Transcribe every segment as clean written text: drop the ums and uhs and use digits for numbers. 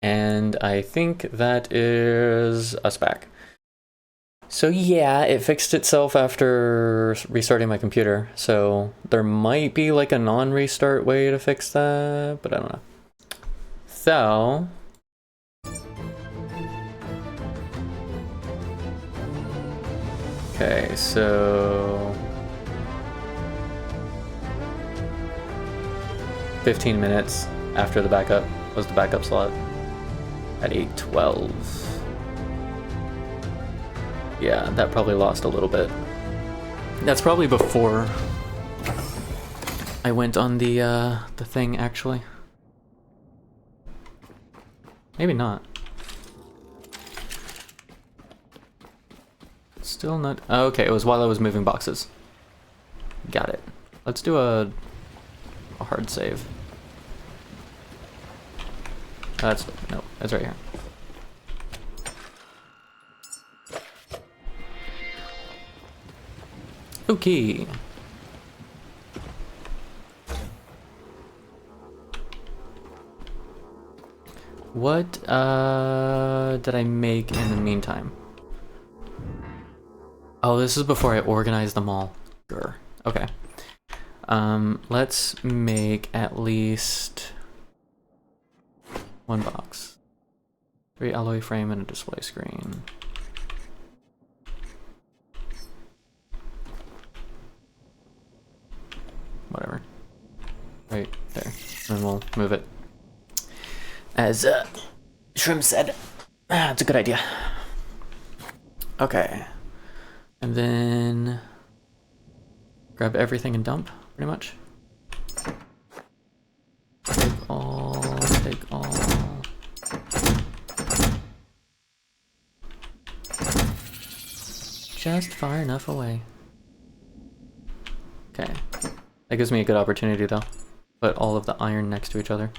And I think that is us back. So yeah, it fixed itself after restarting my computer. So there might be like a non-restart way to fix that, but I don't know. So okay, so 15 minutes after the backup was the backup slot at 8:12. Yeah, that probably lost a little bit. That's probably before I went on the thing actually. Maybe not. Still not. Oh, okay, it was while I was moving boxes. Got it. Let's do a hard save. That's no, that's right here. Okay. What did I make in the meantime? Oh, this is before I organized them all. Sure. Okay. Let's make at least one box. 3 alloy frame and a display screen. Whatever. Right there. And we'll move it. As Shrim said, it's a good idea. Okay. And then grab everything and dump, pretty much. Take all, take all. Just far enough away. Okay. That gives me a good opportunity though. Put all of the iron next to each other.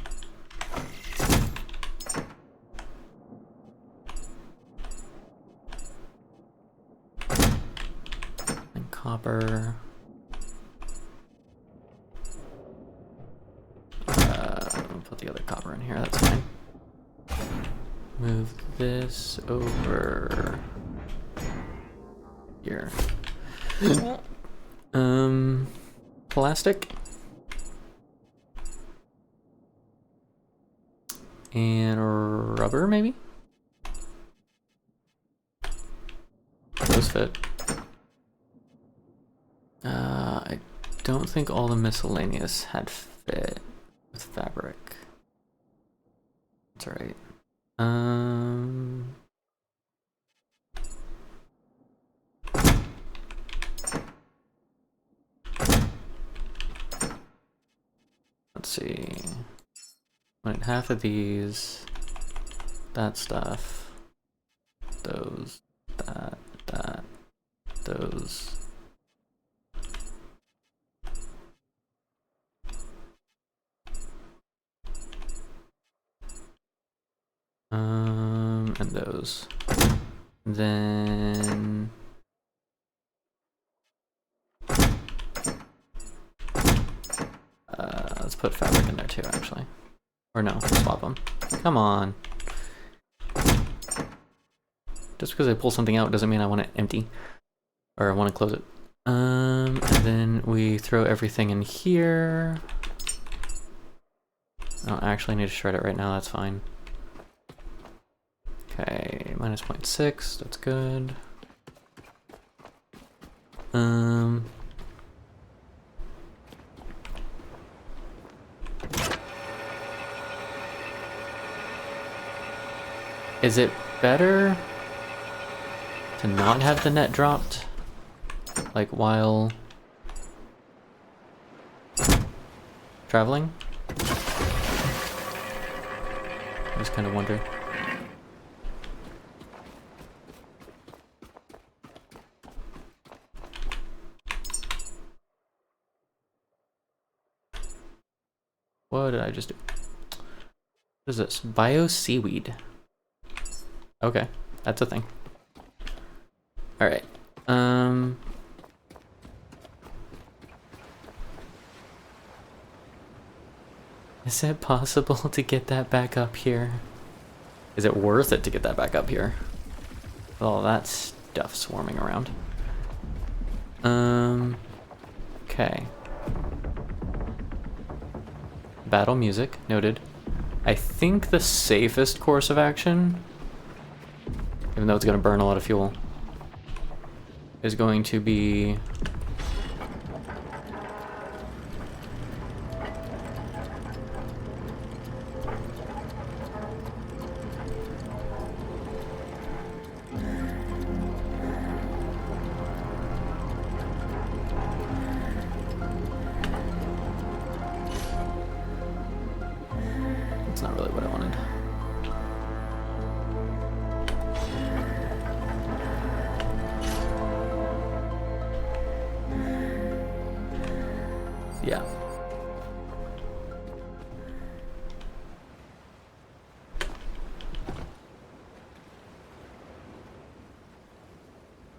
And copper. Put the other copper in here, that's fine. Move this over here. Plastic. And rubber, maybe? Those fit. I don't think all the miscellaneous had fit with fabric. That's alright. Let's see. Like half of these, that stuff, those, that, those. And those. Then let's put fabric in there too, actually. Or no, swap them. Come on. Just because I pull something out doesn't mean I want it empty. Or I want to close it. And then we throw everything in here. I don't actually need to shred it right now, that's fine. Okay, minus 0.6, that's good. Is it better to not have the net dropped? Like while traveling? I just kind of wonder. What did I just do? What is this? Bio seaweed. Okay, that's a thing. Alright. Is it possible to get that back up here? Is it worth it to get that back up here? With all that stuff swarming around. Okay. Battle music, noted. I think the safest course of action, even though it's going to burn a lot of fuel, is going to be... It's not really what I wanted. Yeah.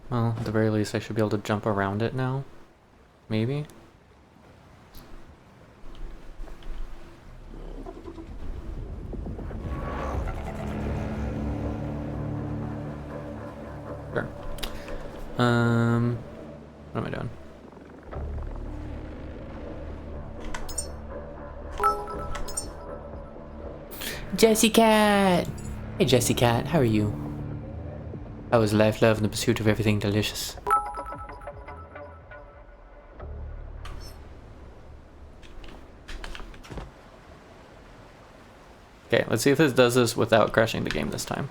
Well, at the very least, I should be able to jump around it now. Maybe? Sure. What am I doing? Jessie Cat! Hey Jessie Cat, how are you? How is life, love, and the pursuit of everything delicious? Okay, let's see if this does this without crashing the game this time.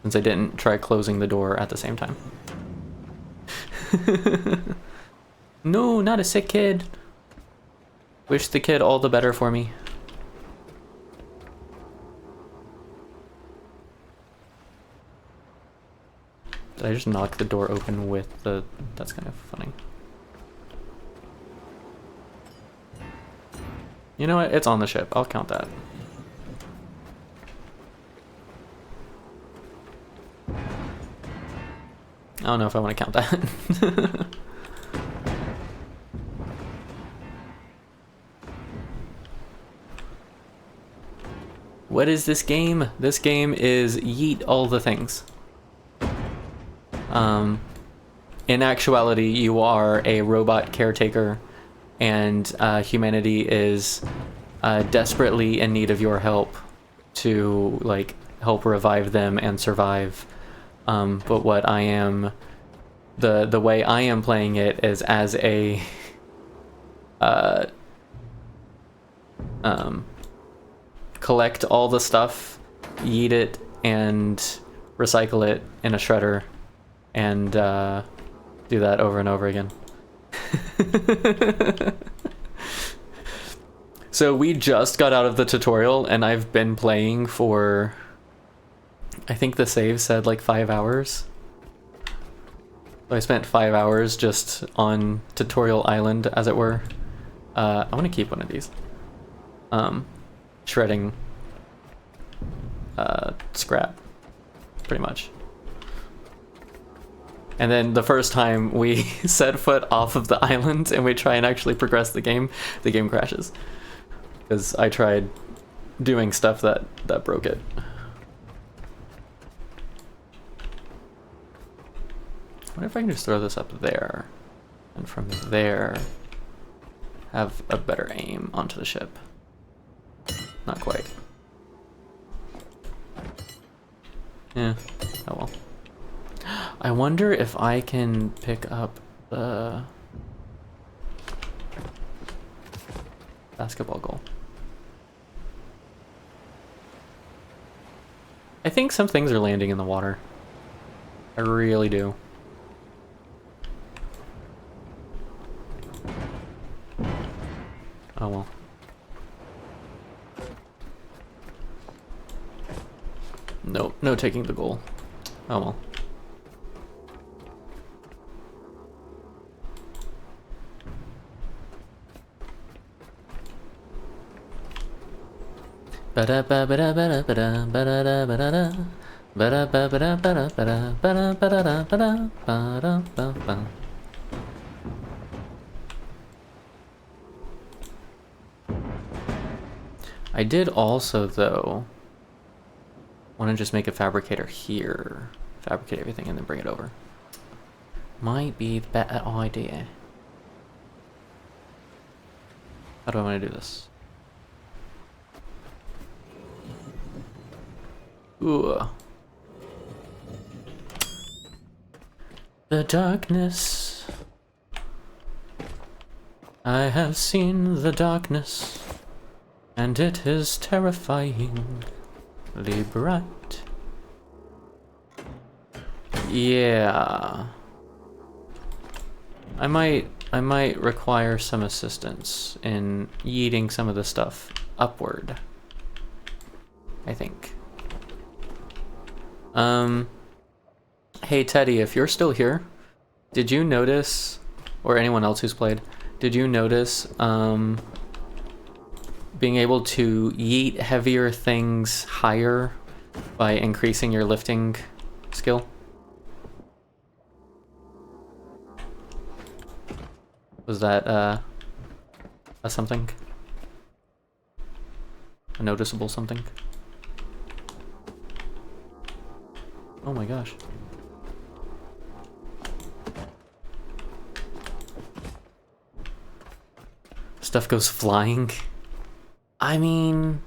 Since I didn't try closing the door at the same time. No, not a sick kid. Wish the kid all the better for me. Did I just knock the door open with the... That's kind of funny. You know what? It's on the ship. I'll count that. I don't know if I want to count that. What is this game? This game is yeet all the things. In actuality, you are a robot caretaker, and humanity is desperately in need of your help to like help revive them and survive. But what I am, the way I am playing it is as a collect all the stuff, yeet it, and recycle it in a shredder, and do that over and over again. So we just got out of the tutorial, and I've been playing for, I think the save said like 5 hours. So I spent 5 hours just on Tutorial Island, as it were. I want to keep one of these. Shredding scrap, pretty much. And then the first time we set foot off of the island and we try and actually progress the game crashes. Because I tried doing stuff that broke it. What if I can just throw this up there, and from there have a better aim onto the ship? Not quite. Yeah, oh well. I wonder if I can pick up the basketball goal. I think some things are landing in the water. I really do. Oh well. Nope, no taking the goal. Oh well. I did also, though, Want to just make a fabricator here. Fabricate everything and then bring it over. Might be the better idea. How do I want to do this? Ooh. The darkness. I have seen the darkness, and it is terrifyingly bright. Yeah. I might require some assistance in yeeting some of the stuff upward. I think. Hey Teddy, if you're still here, did you notice, or anyone else who's played, did you notice being able to yeet heavier things higher by increasing your lifting skill? Was that a something? A noticeable something? Oh my gosh. Stuff goes flying. I mean,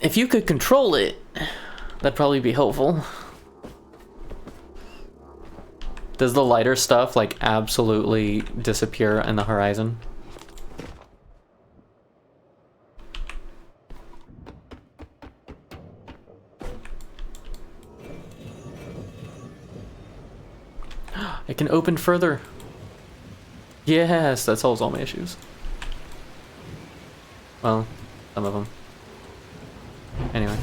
if you could control it, that'd probably be helpful. Does the lighter stuff like absolutely disappear in the horizon? It can open further. Yes, that solves all my issues. Well, some of them. Anyway.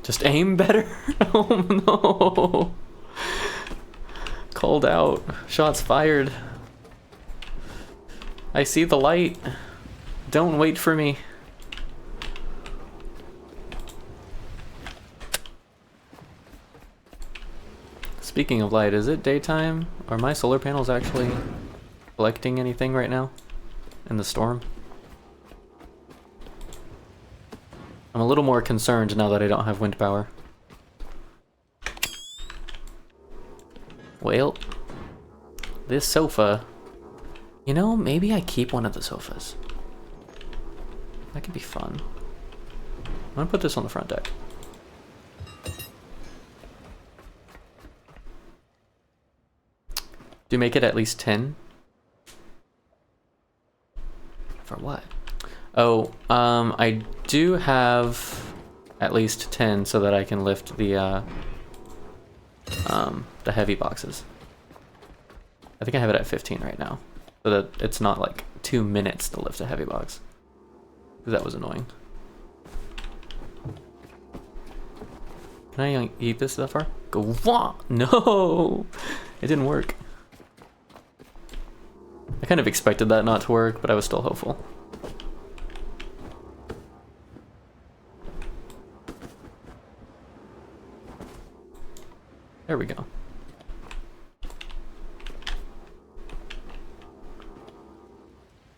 Just aim better? Oh no. Called out. Shots fired. I see the light. Don't wait for me. Speaking of light, is it daytime? Are my solar panels actually collecting anything right now in the storm? I'm a little more concerned now that I don't have wind power. Well, this sofa, you know, maybe I keep one of the sofas. That could be fun. I'm gonna put this on the front deck. Do make it at least 10? For what? Oh, I do have at least 10 so that I can lift the heavy boxes. I think I have it at 15 right now, so that it's not like 2 minutes to lift a heavy box. That was annoying. Can I eat this that far? Go, wah! No! It didn't work. I kind of expected that not to work, but I was still hopeful. There we go.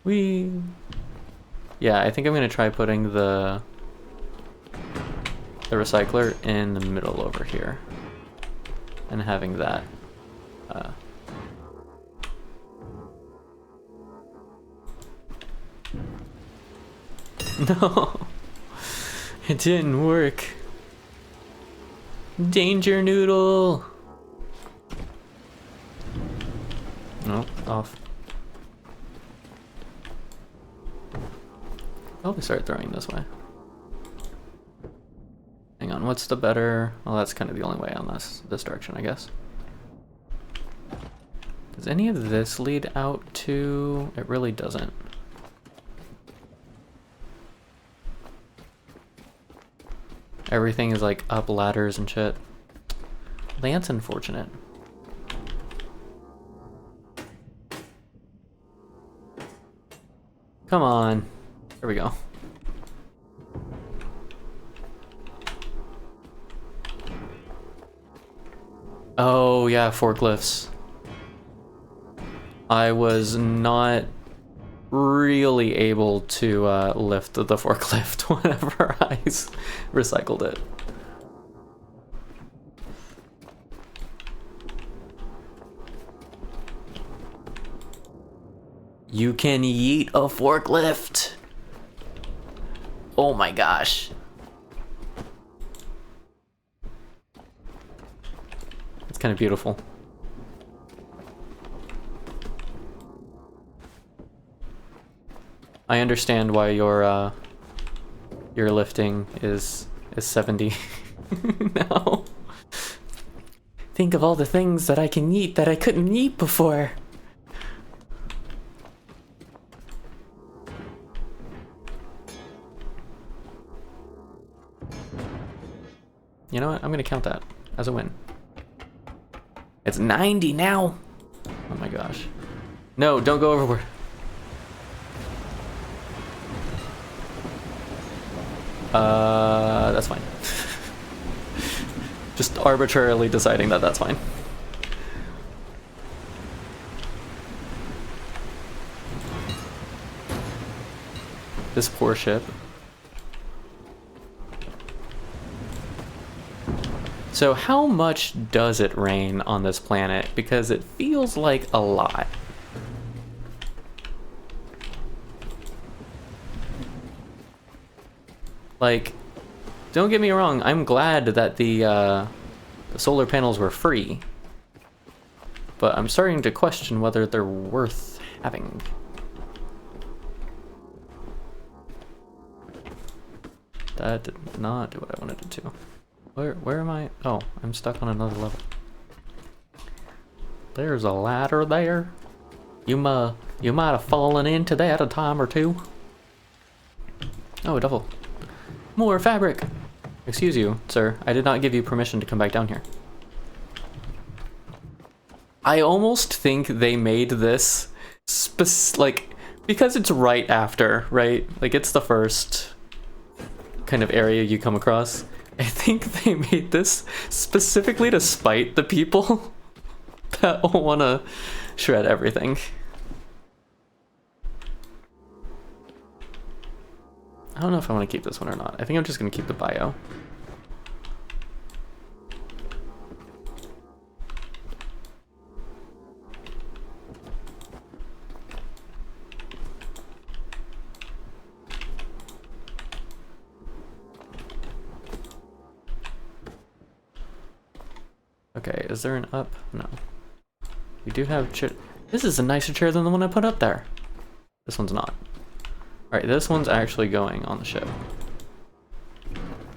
Whee! Yeah, I think I'm gonna try putting the recycler in the middle over here. And having that no, it didn't work. Danger noodle. No, off. Probably start throwing this way. Hang on, what's the better? Well, that's kind of the only way on this direction, I guess. Does any of this lead out to? It really doesn't. Everything is like up ladders and shit. That's unfortunate. Come on. There we go. Oh yeah, forklifts. I was not really able to lift the forklift whenever I recycled it. You can yeet a forklift. Oh my gosh. It's kind of beautiful. I understand why your lifting is 70 now. Think of all the things that I can eat that I couldn't eat before. You know what? I'm gonna count that as a win. It's 90 now. Oh my gosh. No, don't go overboard. That's fine. Just arbitrarily deciding that that's fine. This poor ship. So how much does it rain on this planet? Because it feels like a lot. Like, don't get me wrong, I'm glad that the solar panels were free. But I'm starting to question whether they're worth having. That did not do what I wanted it to. Where am I? Oh, I'm stuck on another level. There's a ladder there. You might have fallen into that a time or two. Oh, a double. More fabric. Excuse you, sir. I did not give you permission to come back down here. I almost think they made this like, because it's right after, right? Like, it's the first kind of area you come across. I think they made this specifically to spite the people that want to shred everything. I don't know if I want to keep this one or not. I think I'm just going to keep the bio. Okay, is there an up? No. We do have chair. This is a nicer chair than the one I put up there. This one's not. Alright, this one's actually going on the ship.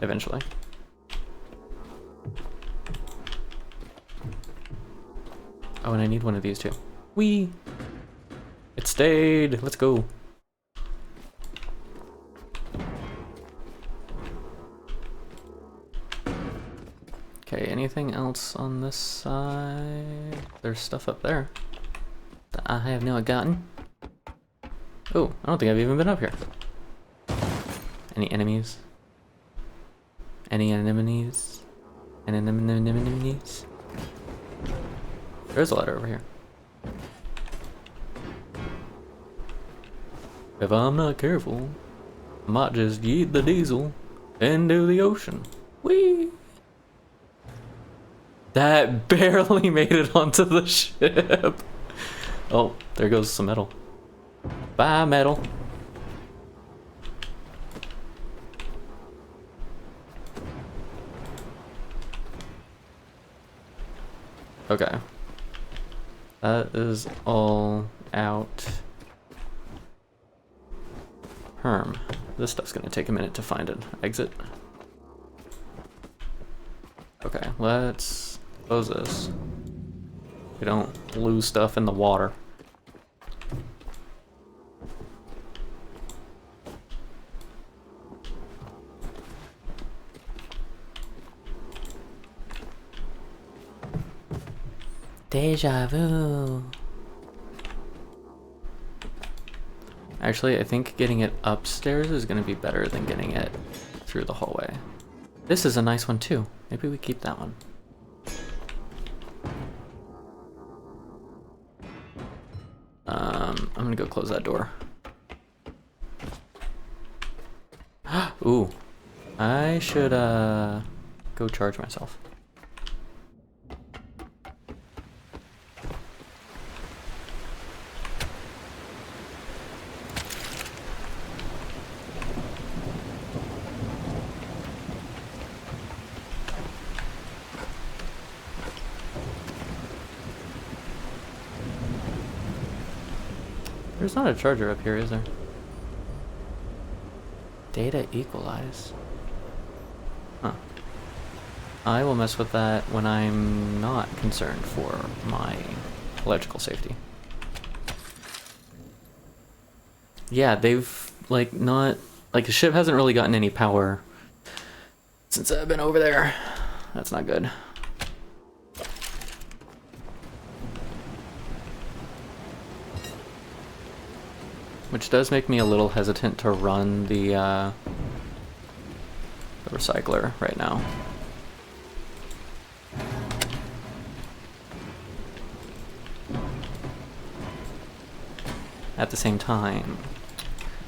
Eventually. Oh, and I need one of these too. Whee! It stayed! Let's go! Okay, anything else on this side? There's stuff up there that I have not gotten. Oh, I don't think I've even been up here. Any enemies? Any anemones? Any anemones? There's a ladder over here. If I'm not careful, I might just yeet the diesel into the ocean. Whee! That barely made it onto the ship. Oh, there goes some metal. Bye, metal. Okay. That is all out. This stuff's gonna take a minute to find an exit. Okay, let's close this. We don't lose stuff in the water. Deja vu. Actually, I think getting it upstairs is going to be better than getting it through the hallway. This is a nice one too. Maybe we keep that one. I'm gonna go close that door. Ooh. I should, go charge myself. There's not a charger up here, is there? Data equalize. Huh. I will mess with that when I'm not concerned for my electrical safety. Yeah, they've, like, not... Like, the ship hasn't really gotten any power since I've been over there. That's not good. Which does make me a little hesitant to run the recycler right now. At the same time,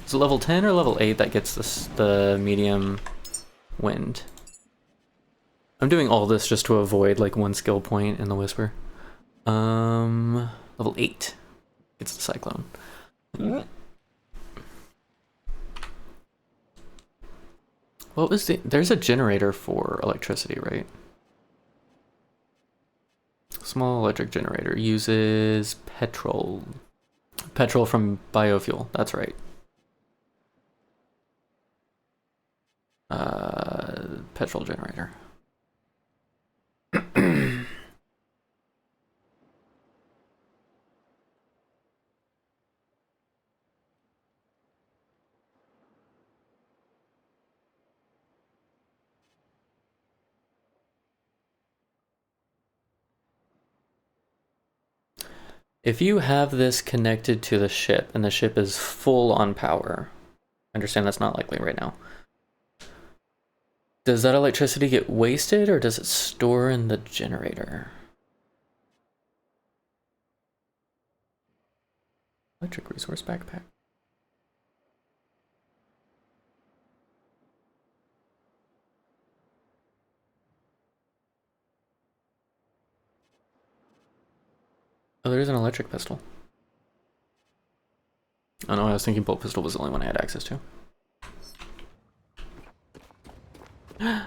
is it level 10 or level 8 that gets the medium wind? I'm doing all this just to avoid like one skill point in the whisper. Level 8 gets the cyclone. What was there's a generator for electricity, right? Small electric generator uses petrol. Petrol from biofuel, that's right. Petrol generator. If you have this connected to the ship and the ship is full on power, I understand that's not likely right now. Does that electricity get wasted or does it store in the generator? Electric resource backpack. Oh, there is an electric pistol. Oh no, I was thinking bolt pistol was the only one I had access to.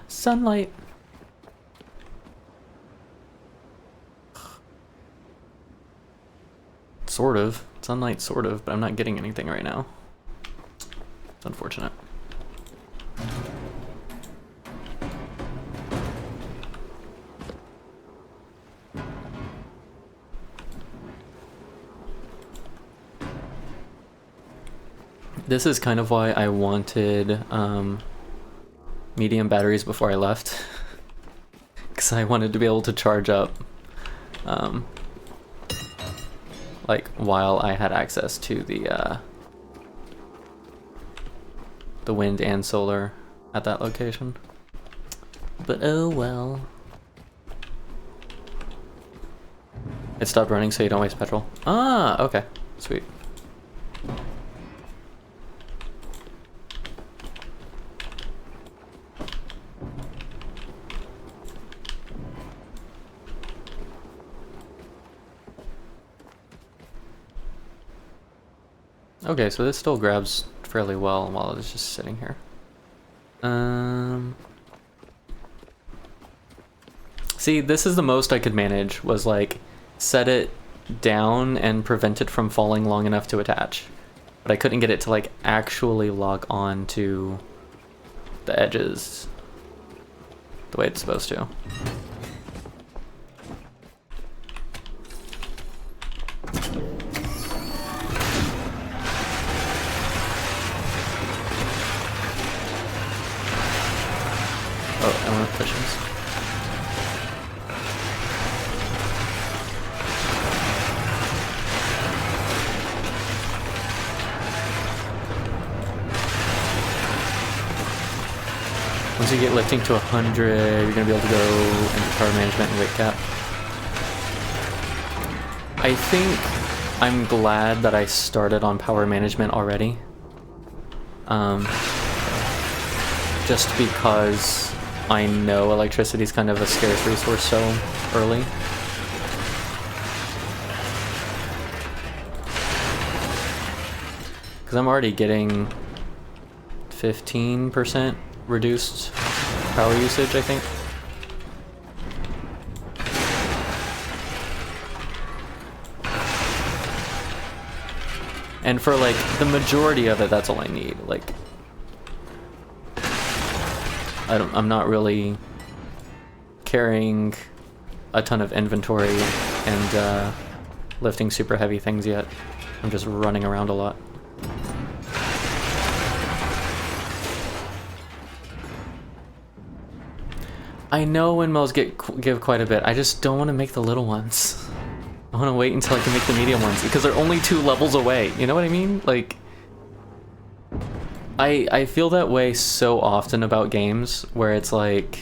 Sunlight! Sort of. Sunlight, sort of, but I'm not getting anything right now. It's unfortunate. This is kind of why I wanted medium batteries before I left, because I wanted to be able to charge up like while I had access to the wind and solar at that location. But oh well. It stopped running so you don't waste petrol. Ah, okay, sweet. Okay, so this still grabs fairly well while it's just sitting here. See, this is the most I could manage, was like set it down and prevent it from falling long enough to attach. But I couldn't get it to like actually lock on to the edges the way it's supposed to. Oh, I want cushions. Once you get lifting to 100, you're gonna be able to go into power management and weight cap. I think I'm glad that I started on power management already. Just because I know electricity is kind of a scarce resource so early. Because I'm already getting 15% reduced power usage, I think. And for like the majority of it, that's all I need. Like, I'm not really carrying a ton of inventory and lifting super heavy things yet. I'm just running around a lot. I know windmills give quite a bit. I just don't want to make the little ones. I want to wait until I can make the medium ones because they're only 2 levels away. You know what I mean? Like, I feel that way so often about games where it's like,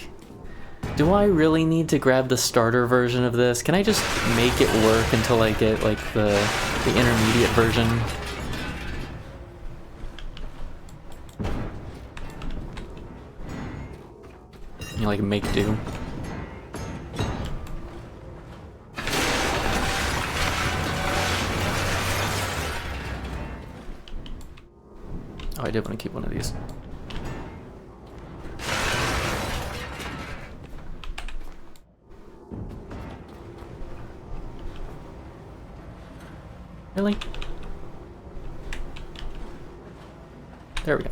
do I really need to grab the starter version of this? Can I just make it work until I get like the intermediate version? You know, like make do. Oh, I did want to keep one of these. Really? There we go.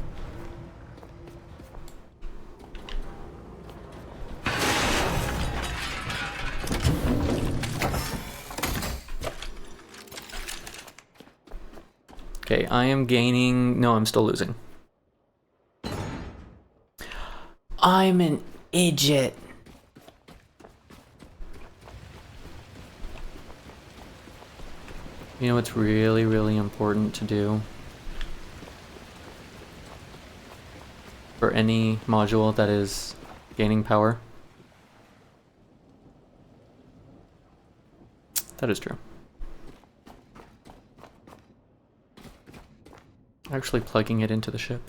Okay, I am gaining... No, I'm still losing. I'm an idiot. You know what's really, really important to do for any module that is gaining power? That is true. Actually plugging it into the ship.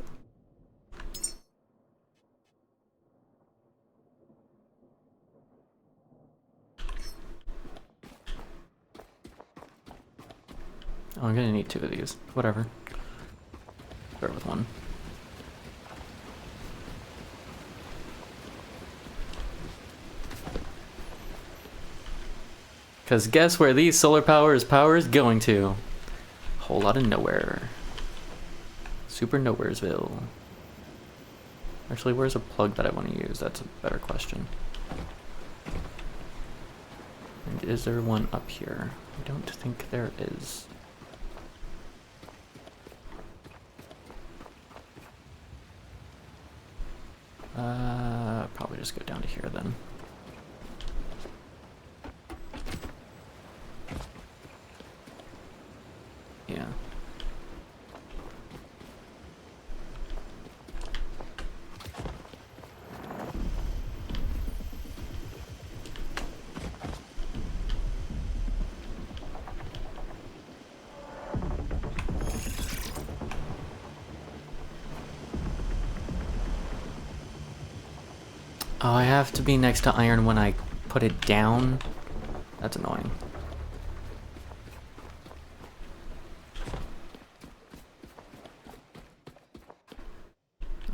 Oh, I'm gonna need 2 of these. Whatever. Start with 1. Because guess where these solar power is going to? A whole lot of nowhere. Super Nowheresville. Actually, where's a plug that I want to use? That's a better question. And is there one up here? I don't think there is. Probably just go down to here then. Yeah. Oh, I have to be next to iron when I put it down? That's annoying.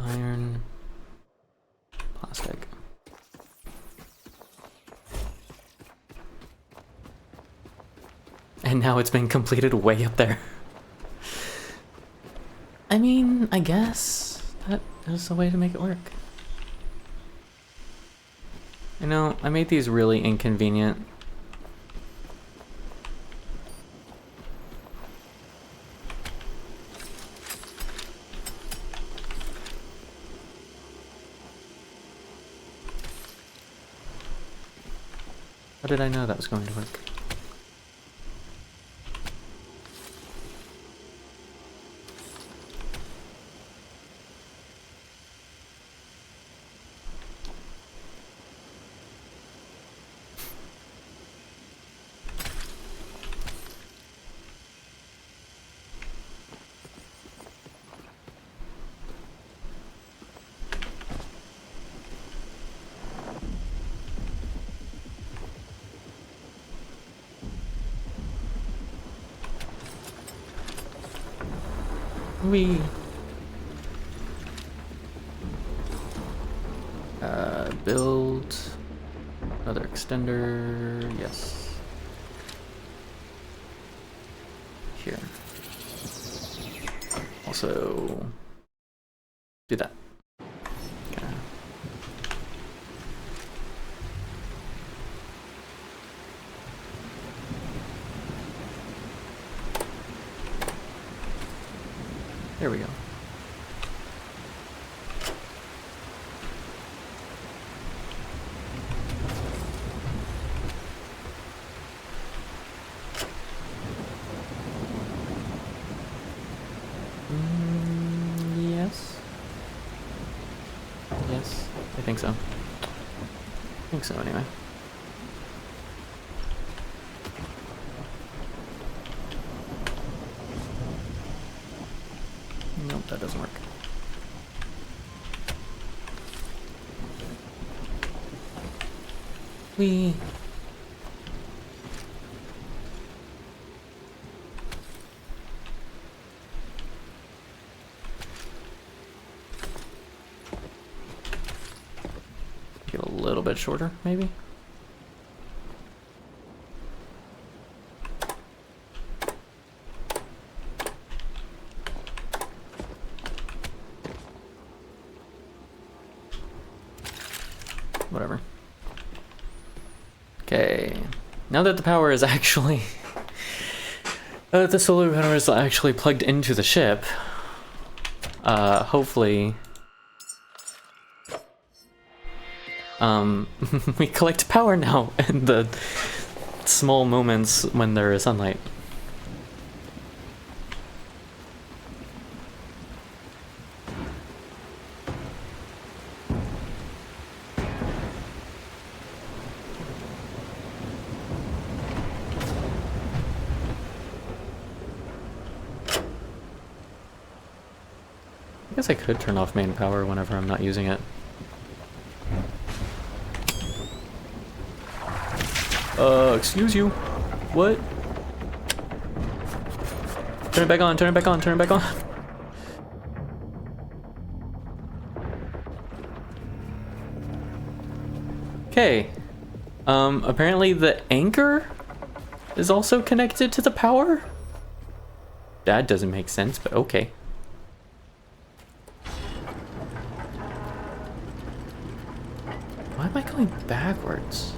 Iron... plastic. And now it's been completed way up there. I mean, I guess that is the way to make it work. You know, I made these really inconvenient. How did I know that was going to work? We build another extender. Yes. Here. Also, do that. Okay. There we go. Yes. Yes, I think so. I think so, anyway. Nope, that doesn't work. Whee! Get a little bit shorter, maybe? Whatever. Okay, now that the power is actually... the solar panel is actually plugged into the ship, hopefully... we collect power now in the small moments when there is sunlight. I guess I could turn off main power whenever I'm not using it. Excuse you. What? Turn it back on, turn it back on, turn it back on. Okay. Apparently the anchor is also connected to the power? That doesn't make sense, but okay. Why am I going backwards?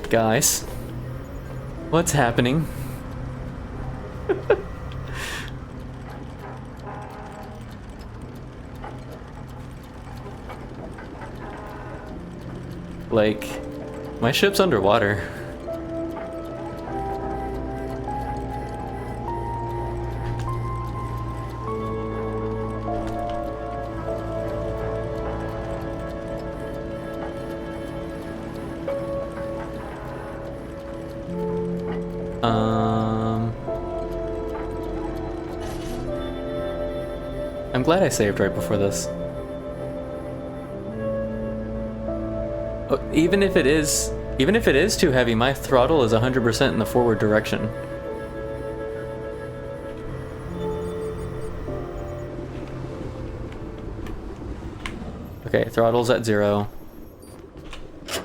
Guys, what's happening? Like, my ship's underwater. I'm glad I saved right before this. Oh, even if it is too heavy, my throttle is 100% in the forward direction. Okay, throttle's at 0. If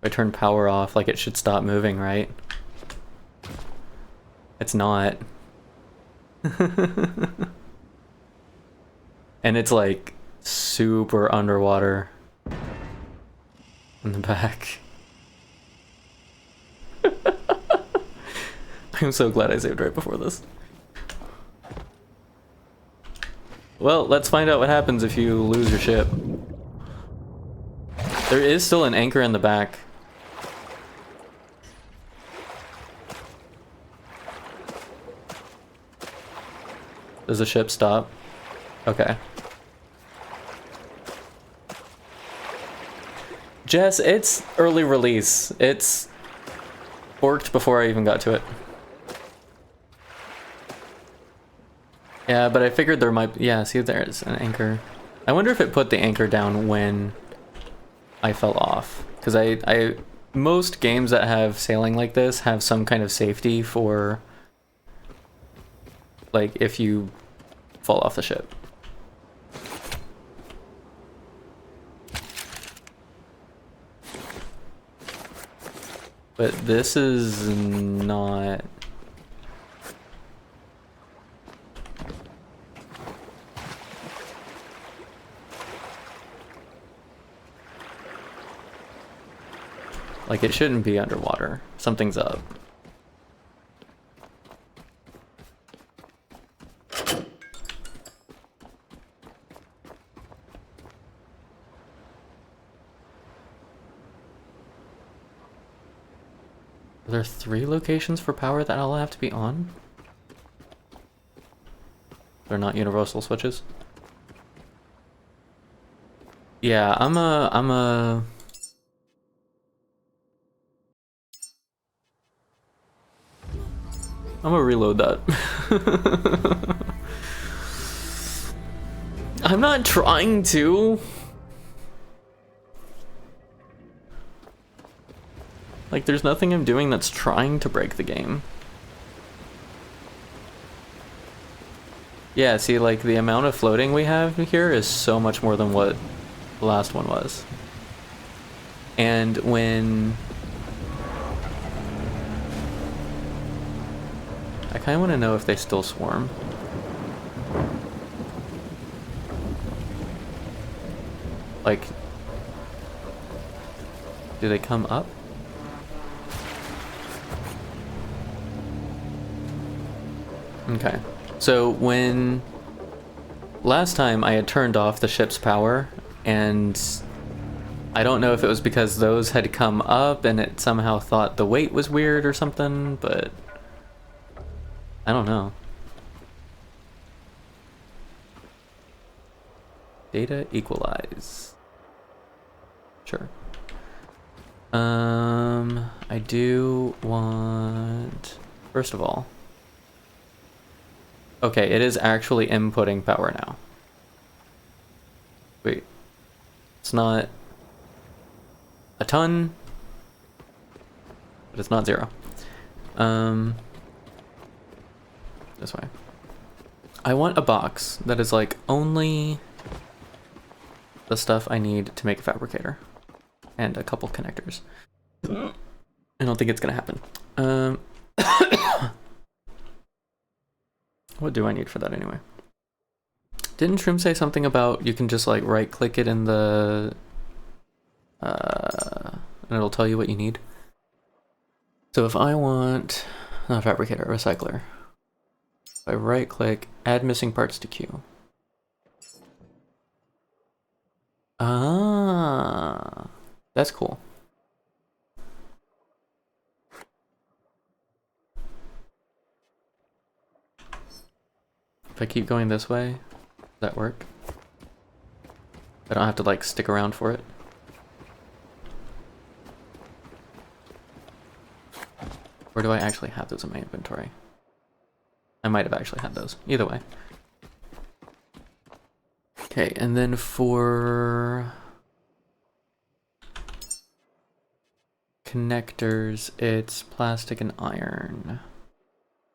I turn power off, like, it should stop moving, right? It's not. And it's like super underwater in the back. I'm so glad I saved right before this. Well, let's find out what happens if you lose your ship. There is still an anchor in the back. Does the ship stop? Okay. Jess, it's early release. It's worked before I even got to it. Yeah, but I figured there might... Yeah, see, there's an anchor. I wonder if it put the anchor down when I fell off. Because most games that have sailing like this have some kind of safety for... like, if you fall off the ship. But this is not... like, it shouldn't be underwater. Something's up. Are there 3 locations for power that I'll have to be on? They're not universal switches? Yeah, I'm gonna reload that. I'm not trying to. Like, there's nothing I'm doing that's trying to break the game. Yeah, see, like, the amount of floating we have here is so much more than what the last one was. And when... I kind of want to know if they still swarm. Like... do they come up? Okay. So when... last time I had turned off the ship's power, and I don't know if it was because those had come up and it somehow thought the weight was weird or something, but I don't know. Data equalize. Sure. I do want... first of all... okay, it is actually inputting power now. Wait. It's not a ton, but it's not 0. This way. I want a box that is like only the stuff I need to make a fabricator. And a couple connectors. I don't think it's gonna happen. What do I need for that anyway? Didn't Shroom say something about you can just like right click it in the and it'll tell you what you need? So if I want not a fabricator, a recycler. If I right click, add missing parts to queue. Ah, that's cool. If I keep going this way, does that work? I don't have to like stick around for it. Or do I actually have those in my inventory? I might have actually had those. Either way. Okay, and then for connectors, it's plastic and iron,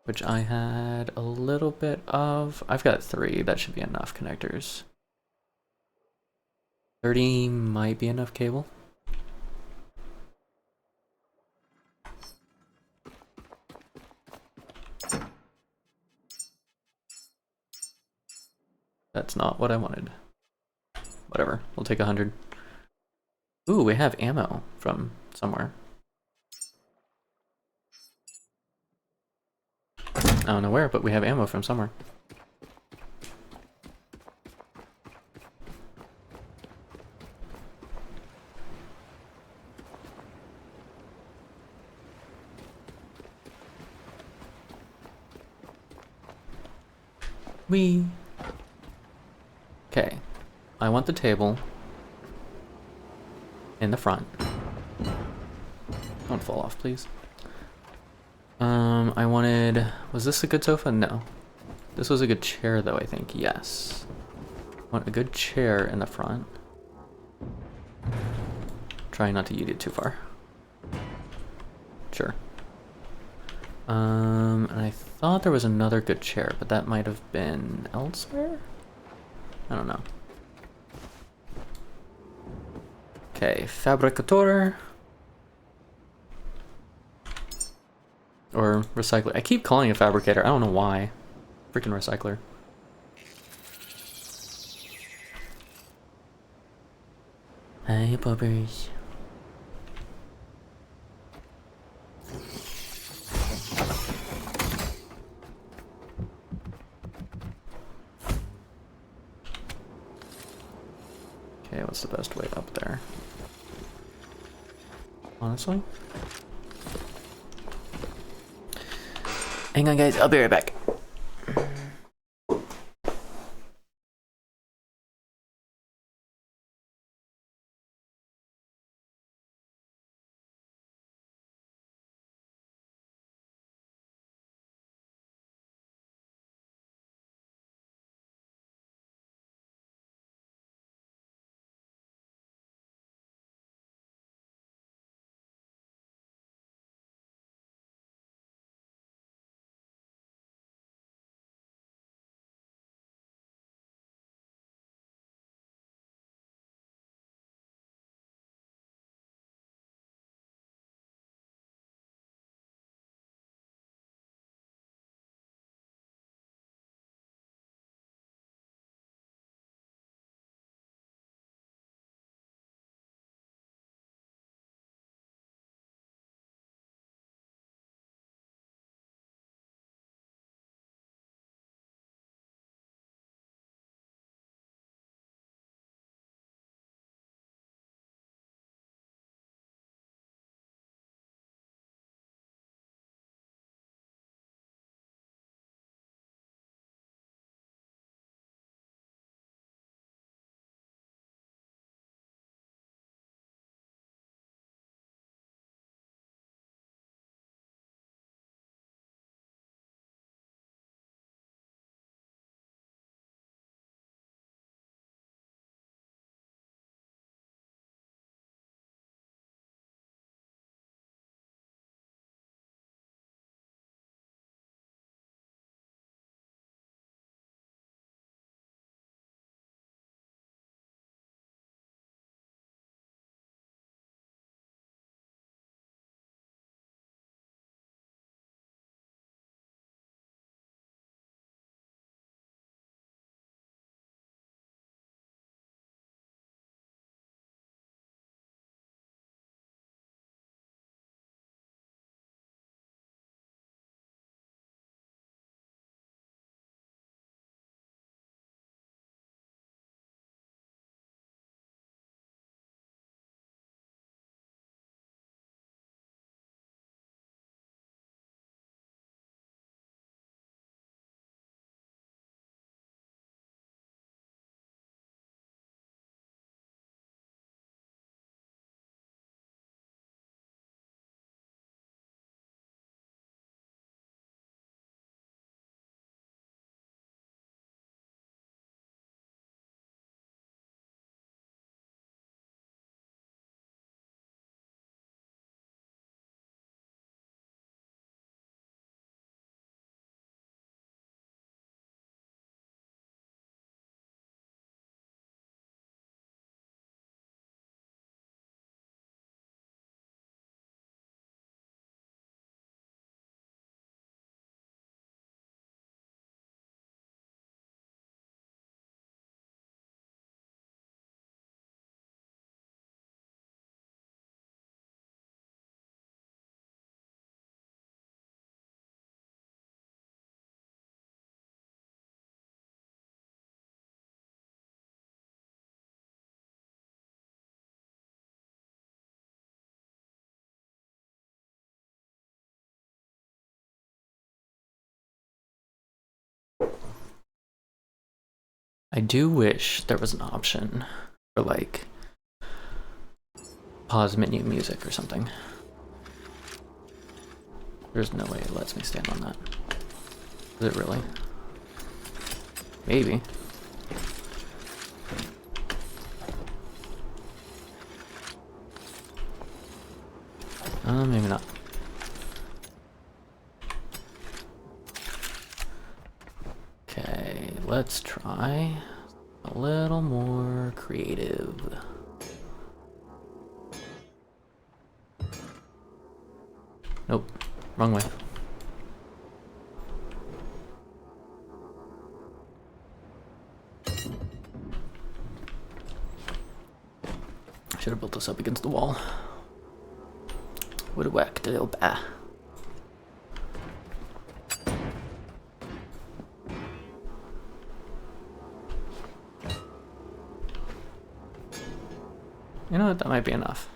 which I had a little bit of. I've got 3. That should be enough connectors. 30 might be enough cable. That's not what I wanted. Whatever, we'll take 100. Ooh, we have ammo from somewhere. I don't know where, but we have ammo from somewhere. Whee! Okay, I want the table. in the front. Don't fall off, please. I wanted... Was this a good sofa? No. This was a good chair, though, I think. Yes. I want a good chair in the front. Try not to yeet it too far. Sure. And I thought there was another good chair, but that might have been elsewhere? I don't know. Okay, fabricator. Or recycler. I keep calling it fabricator. I don't know why. Freaking recycler. Hey, puppers. Okay, what's the best way up there? Honestly? Hang on, guys. I'll be right back. I do wish there was an option for, like, pause menu music or something. There's no way it lets me stand on that. Is it really? Maybe. Maybe not. Okay, let's try a little more creative. Nope, wrong way. Should have built this up against the wall. Would have whacked a little bit. You know what? That might be enough.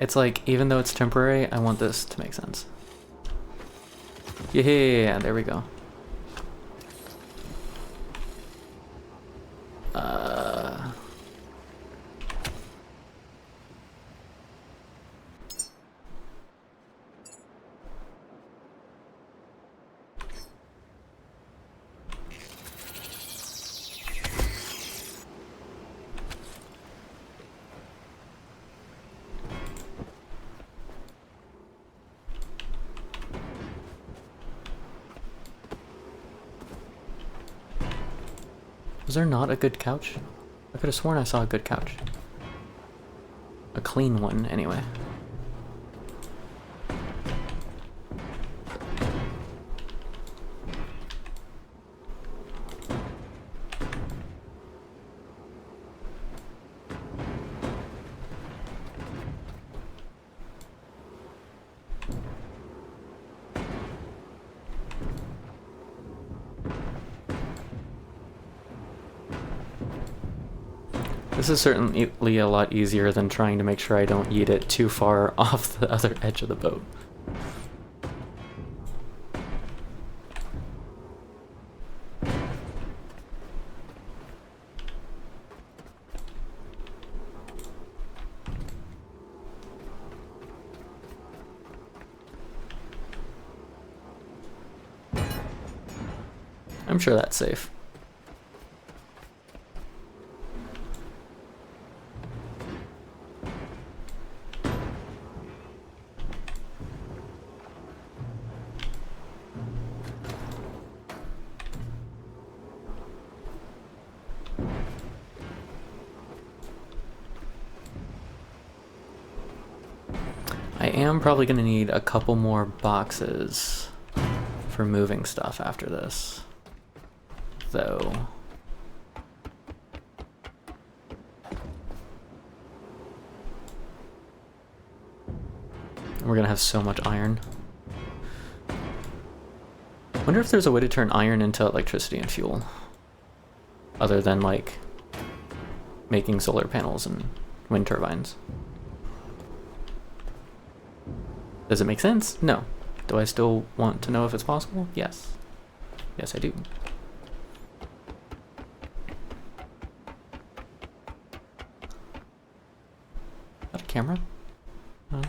It's like, even though it's temporary, I want this to make sense. Yeah, there we go. Was there not a good couch? I could have sworn I saw a good couch. A clean one, anyway. This is certainly a lot easier than trying to make sure I don't yeet it too far off the other edge of the boat. I'm sure that's safe. I am probably going to need a couple more boxes for moving stuff after this, though. We're going to have so much iron. I wonder if there's a way to turn iron into electricity and fuel, other than like making solar panels and wind turbines. Does it make sense? No. Do I still want to know if it's possible? Yes. Yes, I do. Is that a camera? No.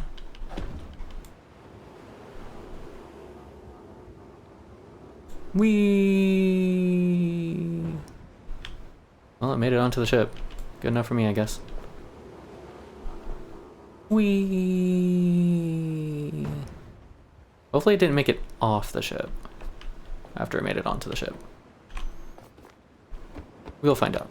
Whee! Well, it made it onto the ship. Good enough for me, I guess. Whee! Hopefully it didn't make it off the ship after it made it onto the ship. We'll find out.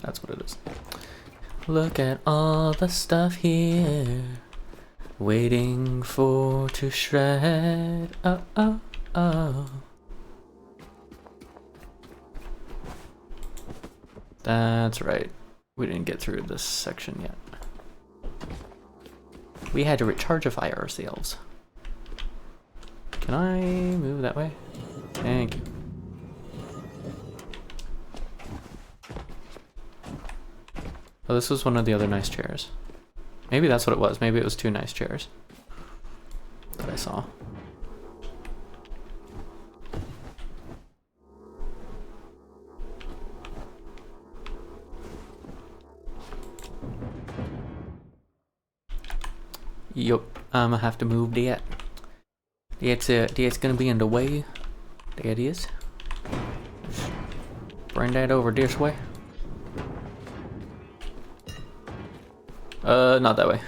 That's what it is. Look at all the stuff here, waiting for to shred. Oh, oh, oh. That's right. We didn't get through this section yet. We had to rechargeify ourselves. Can I move that way? Thank you. Oh, this was one of the other nice chairs. Maybe that's what it was. Maybe it was 2 nice chairs that I saw. Yup, I'ma have to move that. That's gonna be in the way. There it is. Just bring that over this way. Not that way.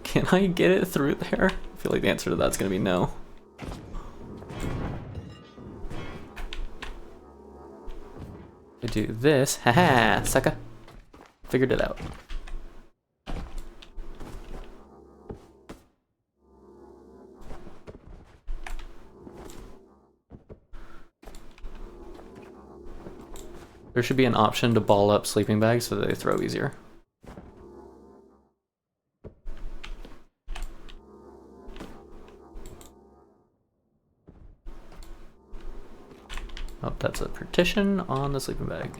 Can I get it through there? I feel like the answer to that's gonna be no. I do this. Haha, sucker. Figured it out. There should be an option to ball up sleeping bags so that they throw easier. Oh, that's a partition on the sleeping bag.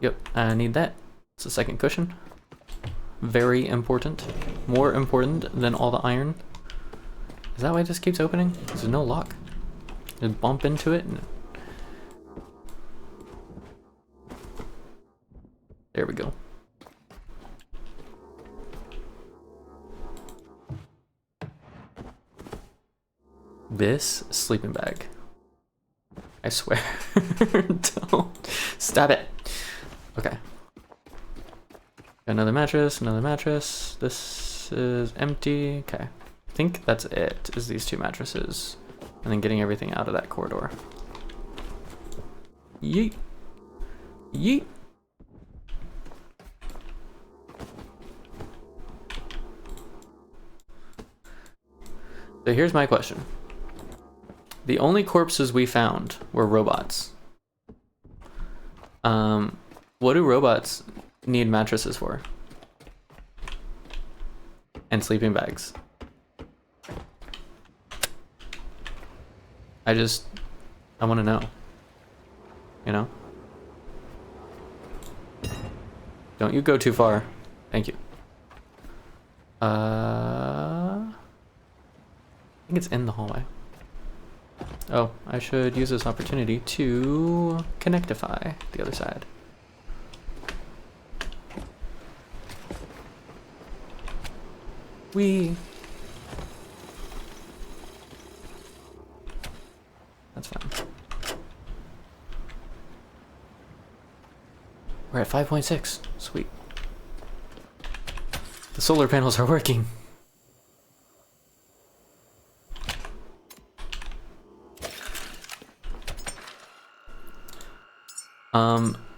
Yep, I need that. It's a second cushion. Very important. More important than all the iron. Is that why this keeps opening? There's no lock. Just bump into it and... There we go. This sleeping bag. I swear. Don't. Stop it. Okay. Another mattress, another mattress. This is empty. Okay. I think that's it, is these 2 mattresses. And then getting everything out of that corridor. Yeet. Yeet. So here's my question. The only corpses we found were robots. What do robots need mattresses for? And sleeping bags. I want to know. You know? Don't you go too far. Thank you. I think it's in the hallway. Oh, I should use this opportunity to connectify the other side. That's fine. We're at 5.6. Sweet. The solar panels are working.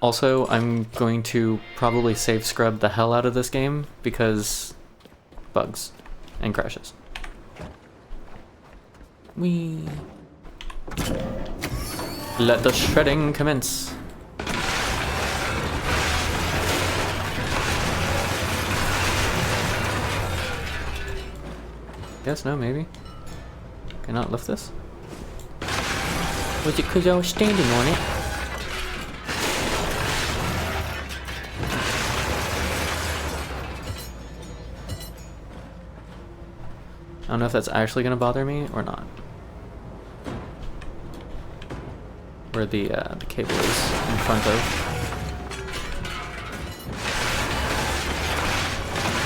Also, I'm going to probably save scrub the hell out of this game because bugs and crashes. Let the shredding commence. Yes, no, maybe. Cannot lift this? Was it because I was standing on it? I don't know if that's actually going to bother me or not. Where the cable is in front of.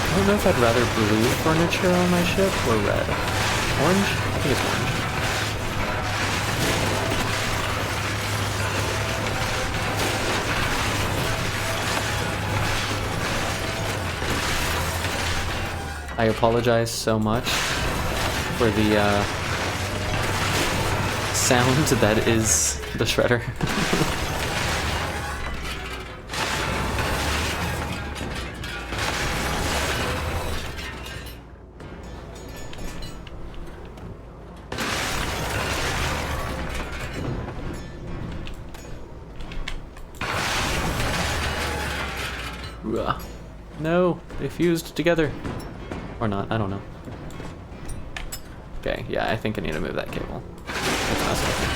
I don't know if I'd rather blue furniture on my ship or red. Orange? I think it's orange. I apologize so much for the sound that is the shredder. No, they fused together. Or not, I don't know. Okay, yeah, I think I need to move that cable. That's awesome.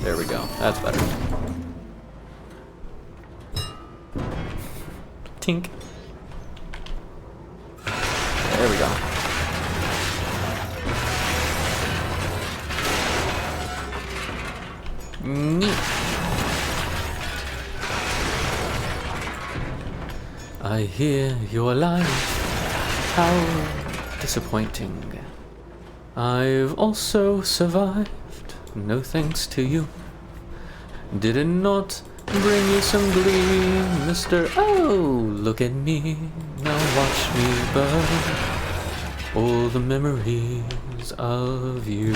There we go, that's better. Tink. There we go. Neat. I hear you're alive. How disappointing. I've also survived. No thanks to you. Did it not bring you some glee, Mr. Oh, look at me. Now watch me burn. All the memories of you.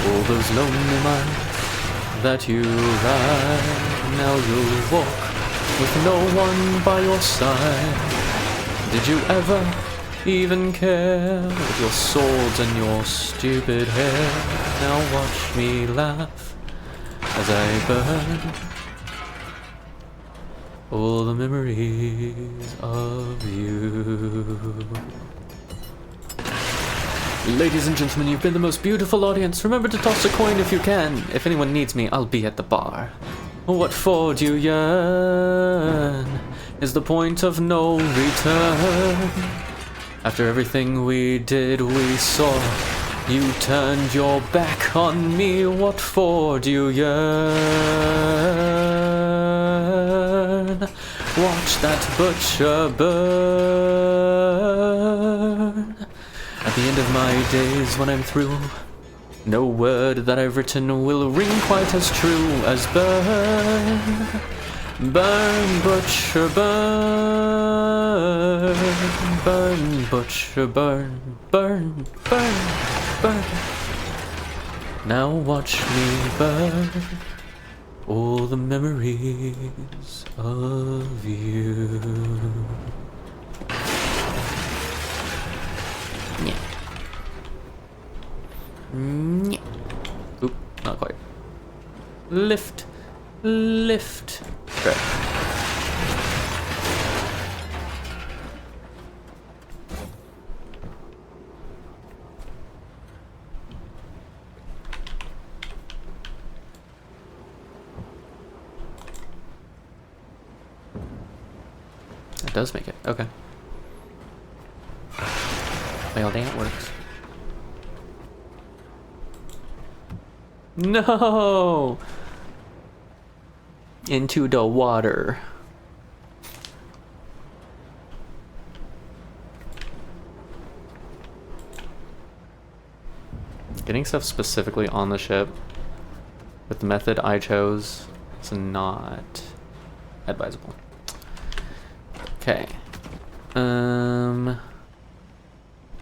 All those lonely miles that you ride. Now you'll walk with no one by your side. Did you ever even care with your swords and your stupid hair? Now watch me laugh as I burn all the memories of you. Ladies and gentlemen, you've been the most beautiful audience. Remember to toss a coin if you can. If anyone needs me, I'll be at the bar. What for do you yearn? Is the point of no return? After everything we did, we saw. You turned your back on me. What for do you yearn? Watch that butcher burn. At the end of my days, when I'm through, no word that I've written will ring quite as true as burn. Burn, butcher, burn. Burn, butcher, burn. Burn, burn, burn. Now watch me burn all the memories of you. Oop, not quite. Lift. Lift. Okay. That does make it. Okay. Well, that works. No! Into the water. Getting stuff specifically on the ship with the method I chose is not advisable. Okay.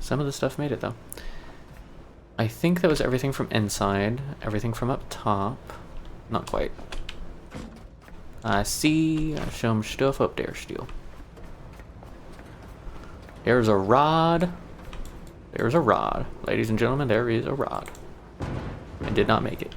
Some of the stuff made it though. I think that was everything from inside, everything from up top. Not quite. I see some stuff up there still. There's a rod. There's a rod. Ladies and gentlemen, there is a rod. I did not make it.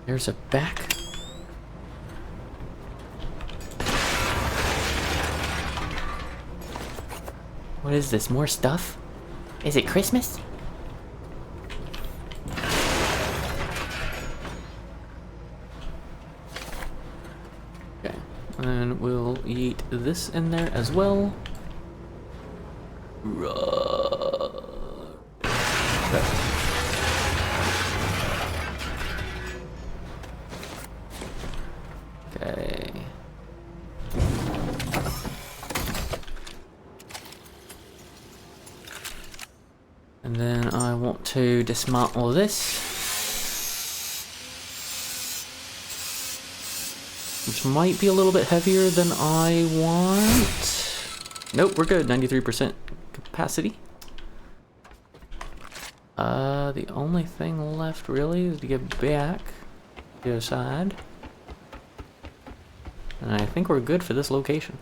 There's a back. What is this? More stuff? Is it Christmas? Okay, and we'll eat this in there as well. Okay. Okay. And then I want to dismantle this. which might be a little bit heavier than I want. Nope, we're good. 93% capacity. The only thing left really is to get back to the other side. And I think we're good for this location.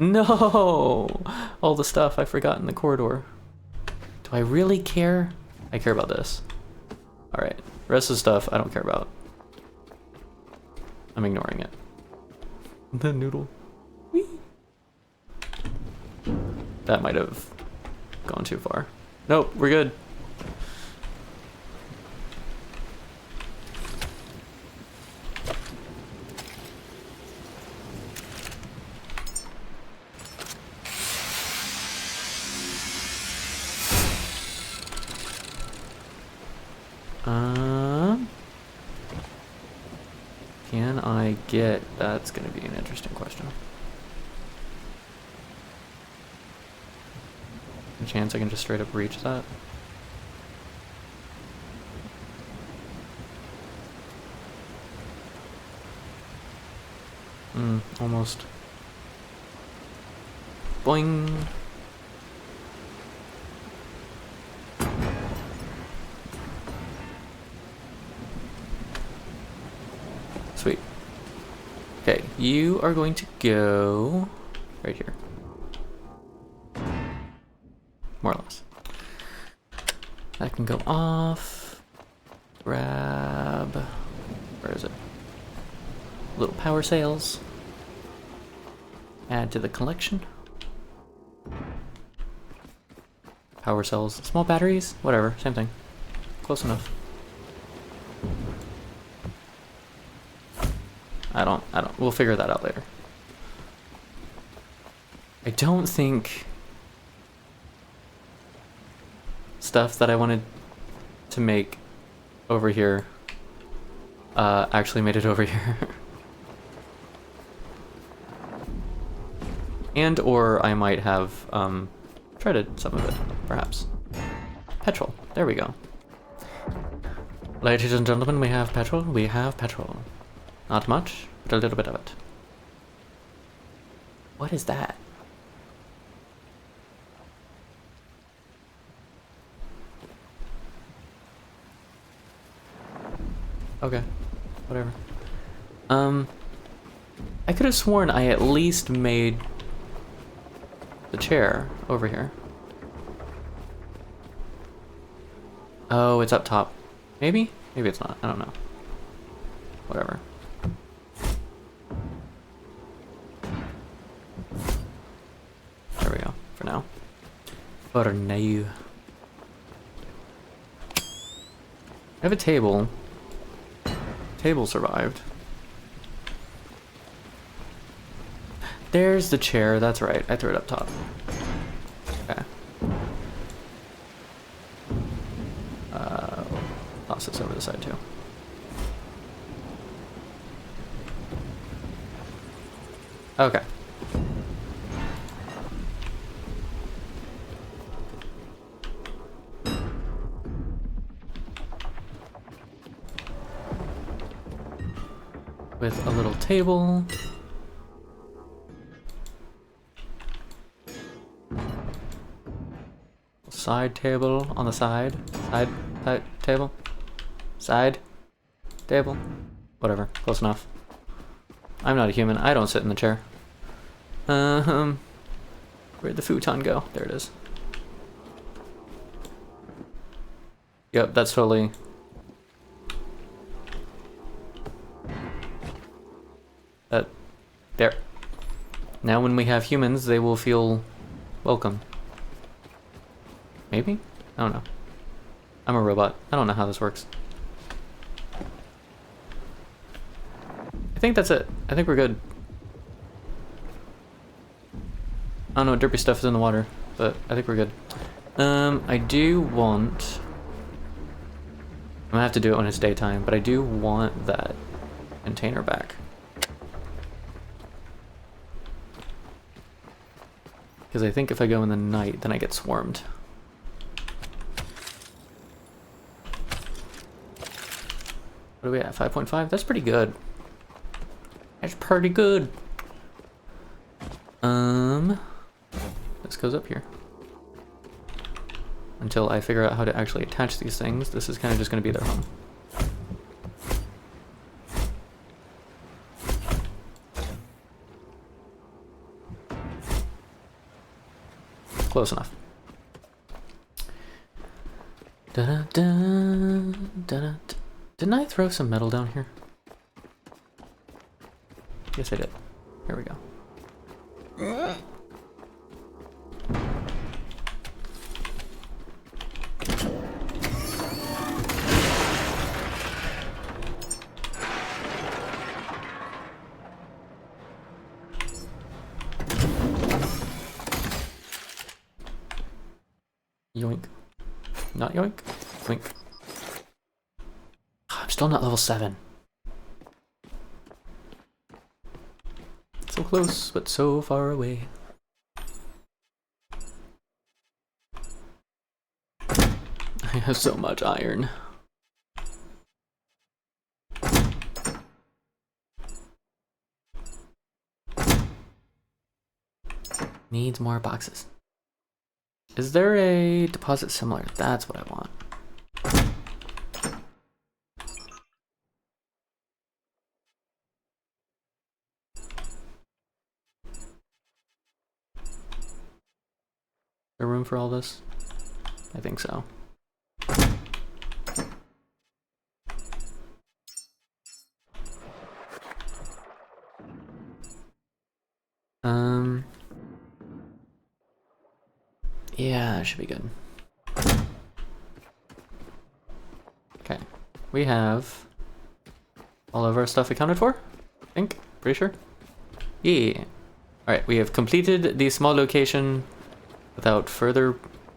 No! All the stuff I forgot in the corridor. Do I really care? I care about this. Alright, the rest of the stuff I don't care about. I'm ignoring it. The noodle. Whee! That might have gone too far. Nope, we're good. Can I get... That's going to be an interesting question. Any chance I can just straight up reach that? Almost. Boing! Sweet. Okay, you are going to go right here. More or less. That can go off. Grab... Where is it? Little power sails. Add to the collection. Power cells. Small batteries? Whatever, same thing. Close enough. I don't, we'll figure that out later. I don't think stuff that I wanted to make over here actually made it over here. And or I might have shredded some of it, perhaps. Petrol, there we go. Ladies and gentlemen, we have petrol, we have petrol. Not much, but a little bit of it. What is that? Okay, whatever. I could have sworn I at least made the chair over here. Oh, it's up top. Maybe? Maybe it's not. I don't know. Whatever. There we go, for now. For now. I have a table. Table survived. There's the chair, that's right. I threw it up top. Okay. Toss this over the side too. Okay. With a little table. Side table on the side. Side table. Side table. Whatever. Close enough. I'm not a human. I don't sit in the chair. Where'd the futon go? There it is. Yep, that's totally... There. Now when we have humans, they will feel welcome. Maybe? I don't know. I'm a robot. I don't know how this works. I think that's it. I think we're good. I don't know what derpy stuff is in the water, but I think we're good. I do want... I'm gonna have to do it when it's daytime, but I do want that container back. Because I think if I go in the night, then I get swarmed. What are we at? 5.5? That's pretty good. That's pretty good. This goes up here. Until I figure out how to actually attach these things, this is kind of just going to be their home. Close enough. Da-da-da, da-da-da. Didn't I throw some metal down here? Yes, I did. Here we go. Yoink. Not yoink. Yoink. I'm still not level 7. So close, but so far away. I have so much iron. Needs more boxes. Is there a deposit similar? That's what I want. Is there room for all this? I think so. Yeah, that should be good. Okay, we have all of our stuff accounted for, I think, pretty sure. Yeah. Alright, we have completed the small location without further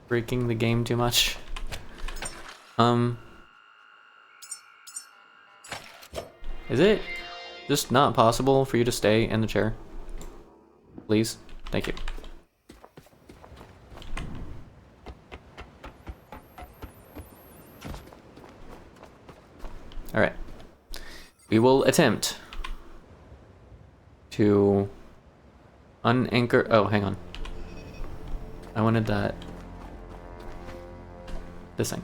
breaking the game too much. Is it just not possible for you to stay in the chair? Please? Thank you. Alright. We will attempt to unanchor. Oh, hang on. I wanted that. This thing.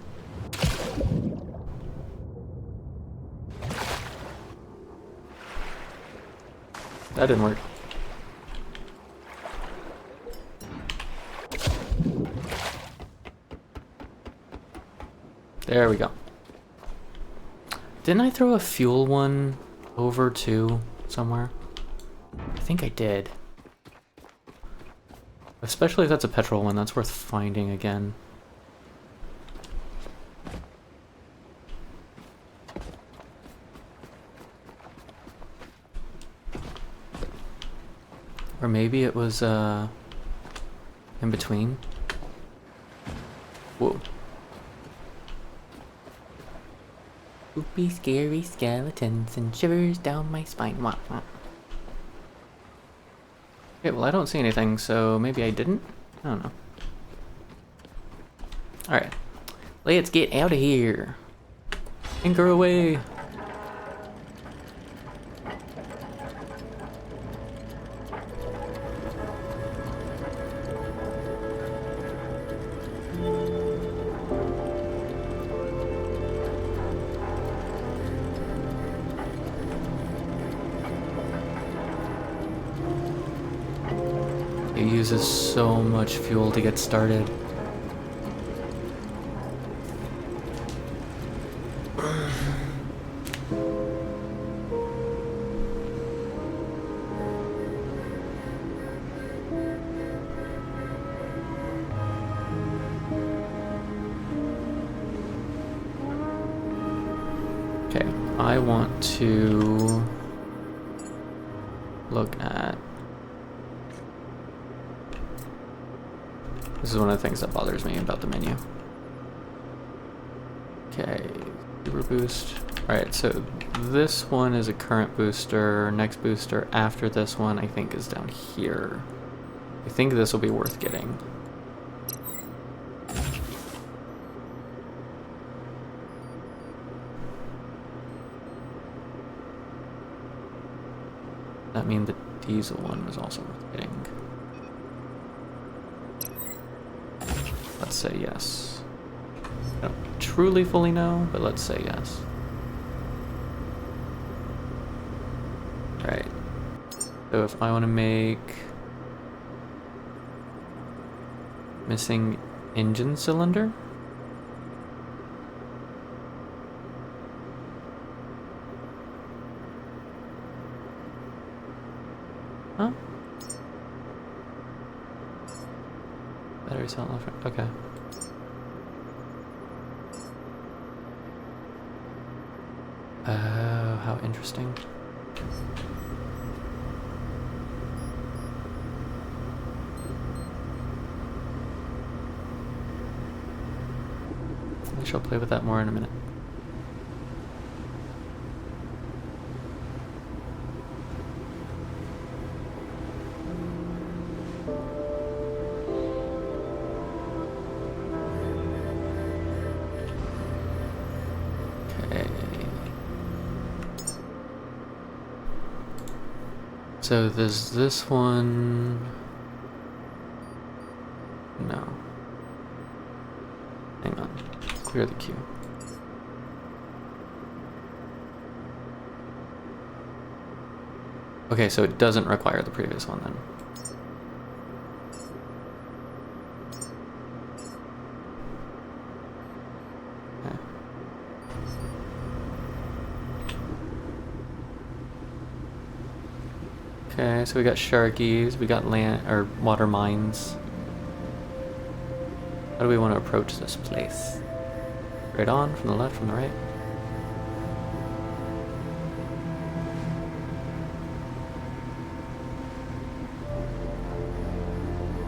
That didn't work. There we go. Didn't I throw a fuel one over to somewhere? I think I did. Especially if that's a petrol one, that's worth finding again. Or maybe it was in between. Whoa. Spooky, scary skeletons and shivers down my spine. Wah, wah. Okay, well I don't see anything, so maybe I didn't? I don't know. Alright. Let's get out of here. Anchor away. It uses so much fuel to get started. Okay, I want to look at... This is one of the things that bothers me about the menu. Okay, super boost. Alright, so this one is a current booster. Next booster after this one I think is down here. I think this will be worth getting. That mean the diesel one was also rotating? Let's say yes. I don't truly fully know, but let's say yes. Right. So if I want to make missing engine cylinder. Huh? Battery cell left. Okay. Oh, how interesting. I shall play with that more in a minute. Okay. So there's this one. No. Hang on. Clear the queue. Okay, so it doesn't require the previous one then. Okay, so we got sharkies, we got land or water mines. How do we want to approach this place? Right on, from the left, from the right?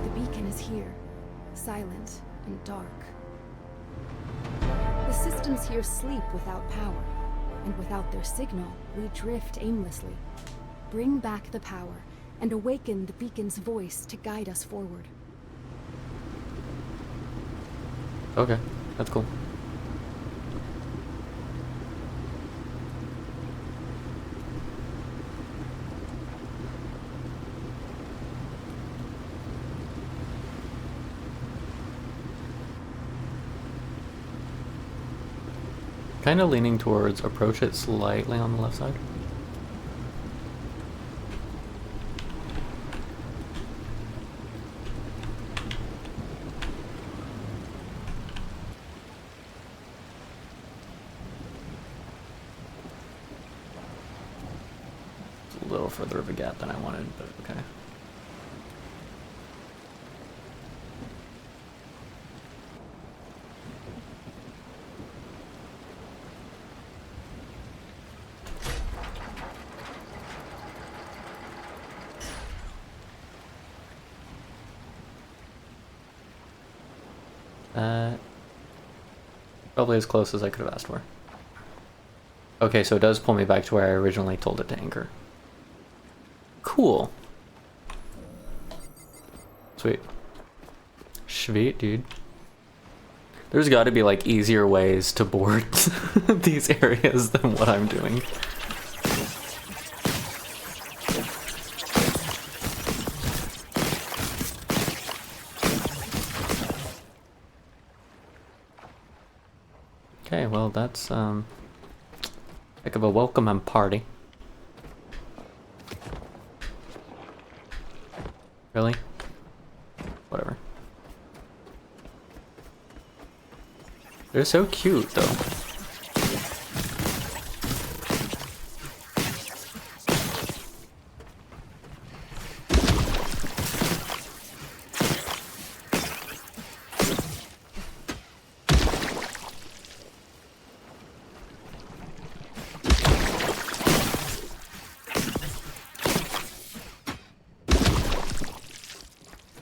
The beacon is here, silent and dark. The systems here sleep without power, and without their signal, we drift aimlessly. Bring back the power, and awaken the beacon's voice to guide us forward. Okay, that's cool. Kind of leaning towards approach it slightly on the left side. It's a little further of a gap than I wanted, but okay. Probably as close as I could have asked for. Okay, so it does pull me back to where I originally told it to anchor. Cool. Sweet. Sweet, dude. There's got to be like easier ways to board these areas than what I'm doing. Okay, well that's heck of a welcome and party. Really? Whatever. They're so cute though.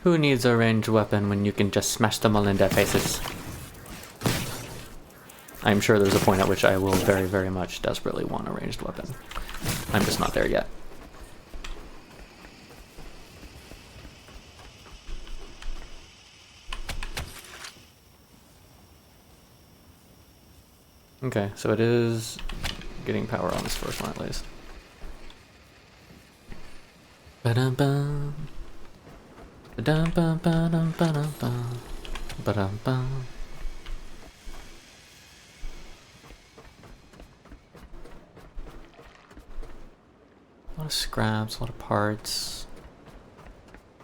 Who needs a ranged weapon when you can just smash them all in their faces? I'm sure there's a point at which I will very, very much desperately want a ranged weapon. I'm just not there yet. Okay, so it is getting power on this first one at least. Ba-dum-bum. Ba-dum-bum-ba-dum-ba-dum-bum. Ba-dum-bum. A lot of scraps, a lot of parts.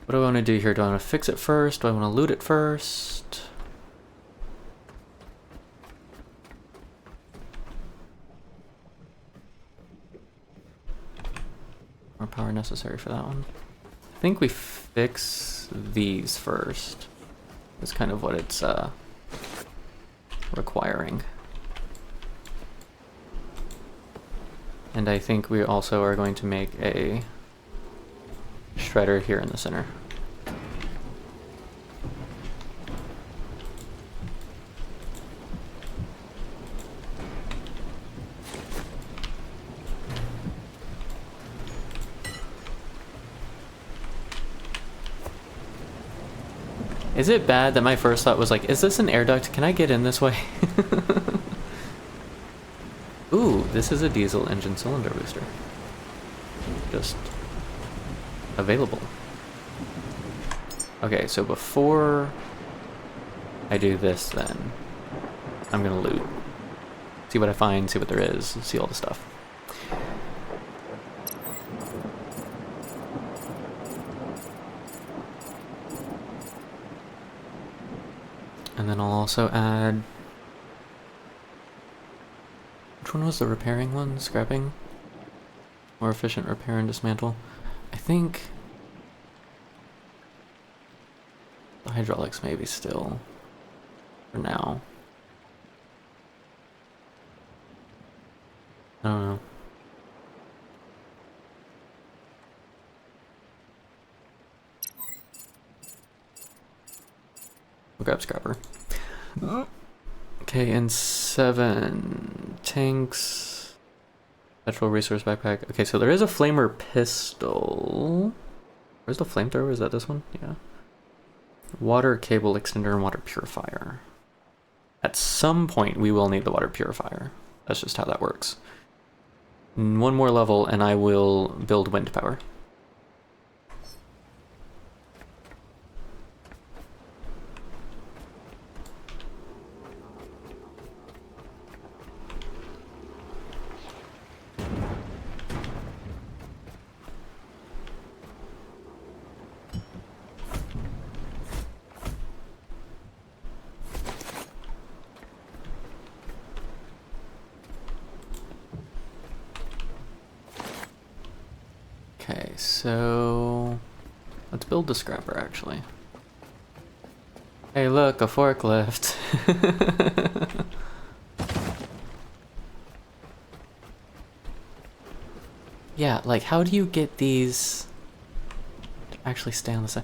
What do I want to do here? Do I want to fix it first? Do I want to loot it first? More power necessary for that one. I think we fix these first. That's kind of what it's requiring. And I think we also are going to make a shredder here in the center. Is it bad that my first thought was like, is this an air duct? Can I get in this way? Ooh, this is a diesel engine cylinder booster. Just available. Okay, so before I do this then, I'm gonna loot. See what I find, see what there is, see all the stuff. And then I'll also add... Which one was the repairing one? Scrapping? More efficient repair and dismantle? I think... the hydraulics maybe still. For now. I don't know. We'll grab scrapper. Okay, and 7 tanks. Natural resource backpack. Okay, so there is a flamer pistol. Where's the flamethrower? Is that this one? Yeah. Water cable extender and water purifier. At some point, we will need the water purifier. That's just how that works. One more level, and I will build wind power. Okay, so let's build the scrapper actually. Hey look, a forklift. Yeah, like how do you get these to actually stay on the side?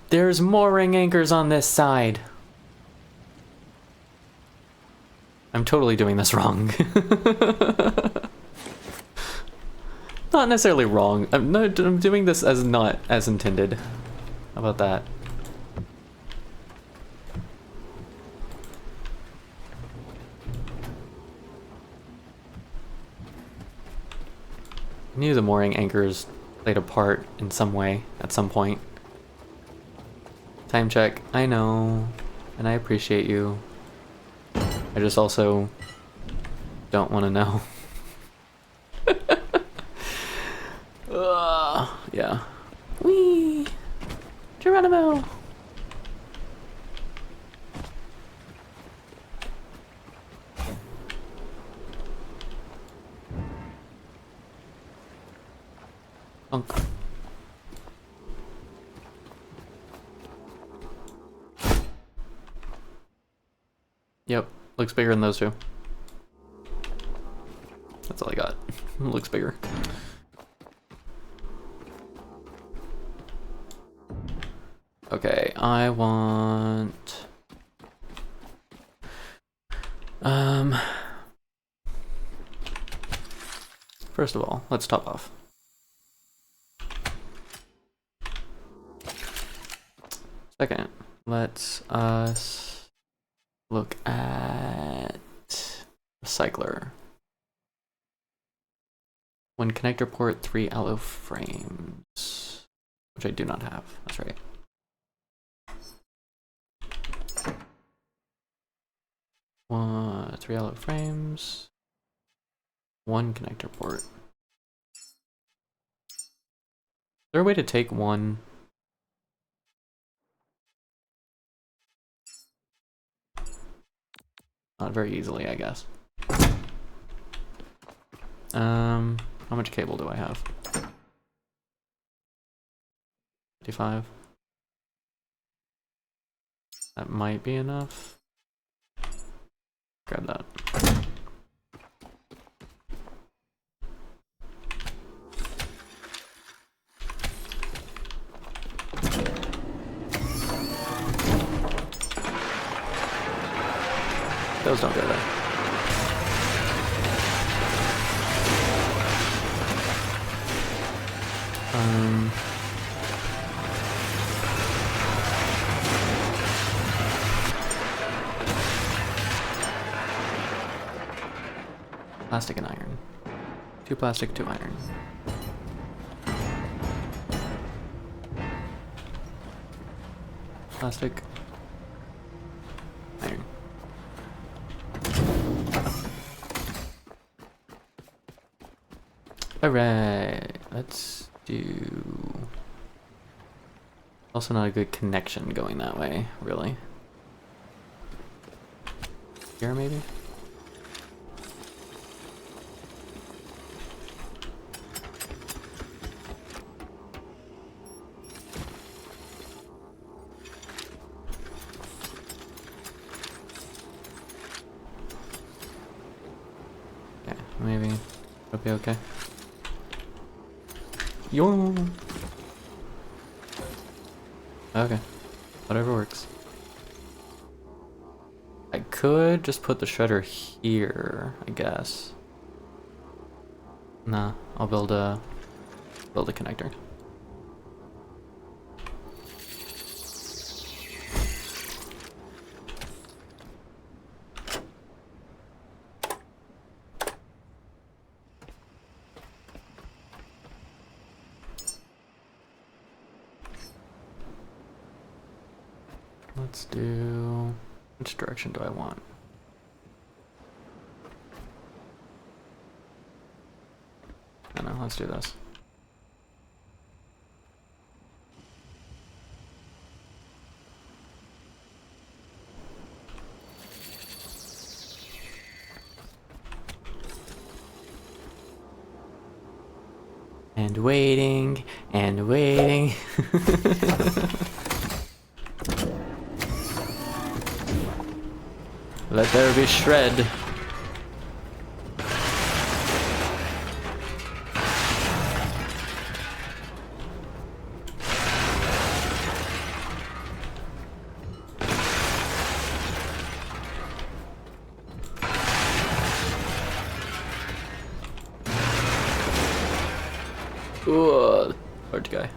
There's mooring anchors on this side. I'm totally doing this wrong. Not necessarily wrong. I'm doing this as not as intended. How about that? I knew the mooring anchors played a part in some way at some point. Time check. I know. And I appreciate you. I just also don't want to know. Yeah. Whee! Geronimo! Unk. Yep, looks bigger than those two. That's all I got. Looks bigger. Okay, I want... First of all, let's top off. Second, let's us look at recycler. One connector port, 3 alloy frames. which I do not have. That's right. Three yellow frames. One connector port. Is there a way to take one? Not very easily, I guess. How much cable do I have? 55. That might be enough. Grab that. Those don't go there. Plastic and iron. 2 plastic, 2 iron. Plastic. Iron. Alright, let's do... Also not a good connection going that way, really. Here, maybe? Okay, maybe it'll be okay. Yo. Okay, whatever works. I could just put the shredder here, I guess. Nah, I'll build a connector. Let's do... Which direction do I want? I don't know, let's do this. And waiting, and waiting. Let there be shred. Ooh, large guy.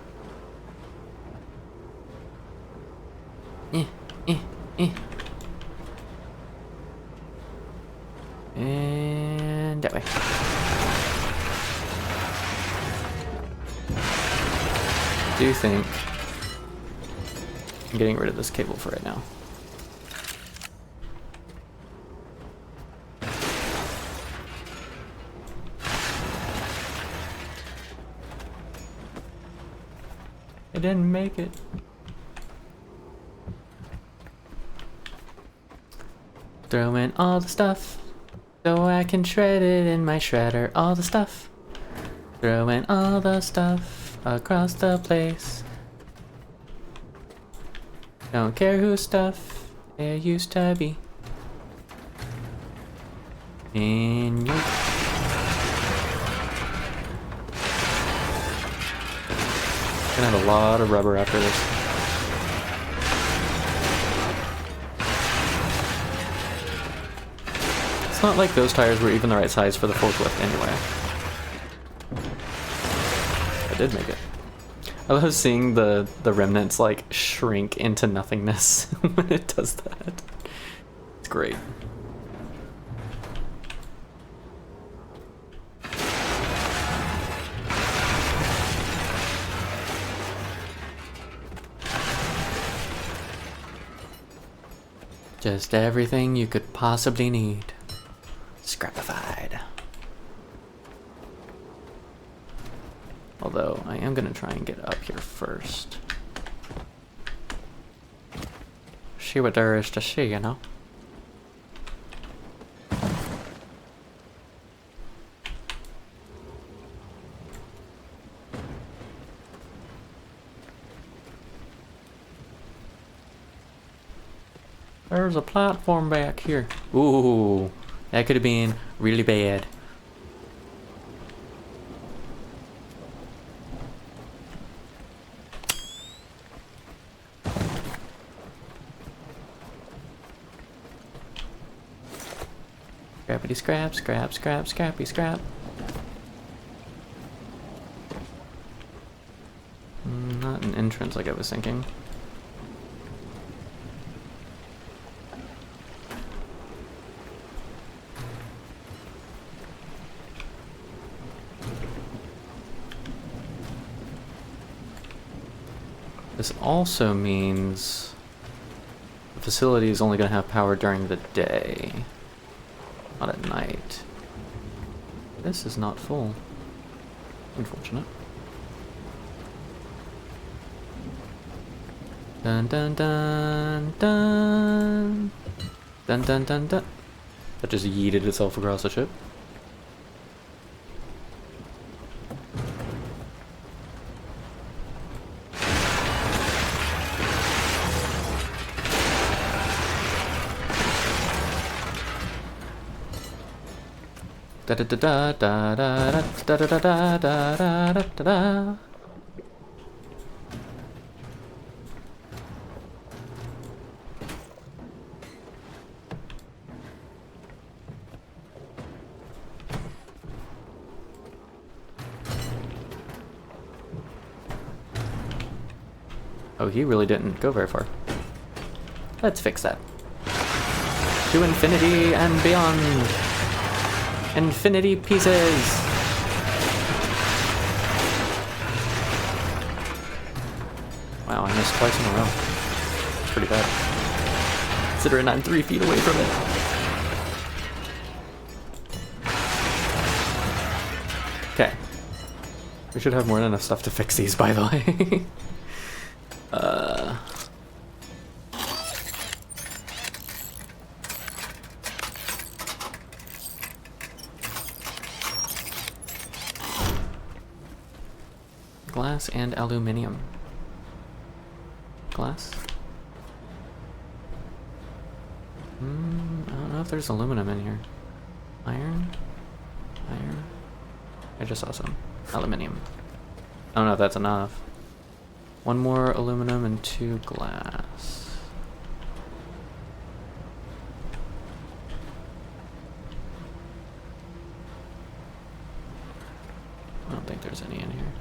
And that way. I do think I'm getting rid of this cable for right now. I didn't make it. Throw in all the stuff so I can shred it in my shredder. All the stuff. Throw in all the stuff across the place. Don't care whose stuff it used to be. In your... Gonna have a lot of rubber after this. It's not like those tires were even the right size for the forklift anyway. I did make it. I love seeing the remnants like shrink into nothingness when it does that. It's great. Just everything you could possibly need. Scrapified. Although, I am gonna try and get up here first. See what there is to see, you know? There's a platform back here. Ooh, that could have been really bad. Scrappity scrap, scrap, scrap, scrappy scrap. Not an entrance like I was thinking. This also means the facility is only going to have power during the day, not at night. This is not full. Unfortunate. Dun dun dun dun. Dun dun dun dun. That just yeeted itself across the ship. Da da da da da da da da da da da da da. Oh, he really didn't go very far. Let's fix that. To infinity and beyond. Infinity pieces! Wow, I missed twice in a row. That's pretty bad. Considering I'm 3 feet away from it. Okay. We should have more than enough stuff to fix these, by the way. Glass and aluminium. Glass? I don't know if there's aluminum in here. Iron? Iron? I just saw some. Aluminium. I don't know if that's enough. 1 more aluminum and 2 glass. I don't think there's any in here.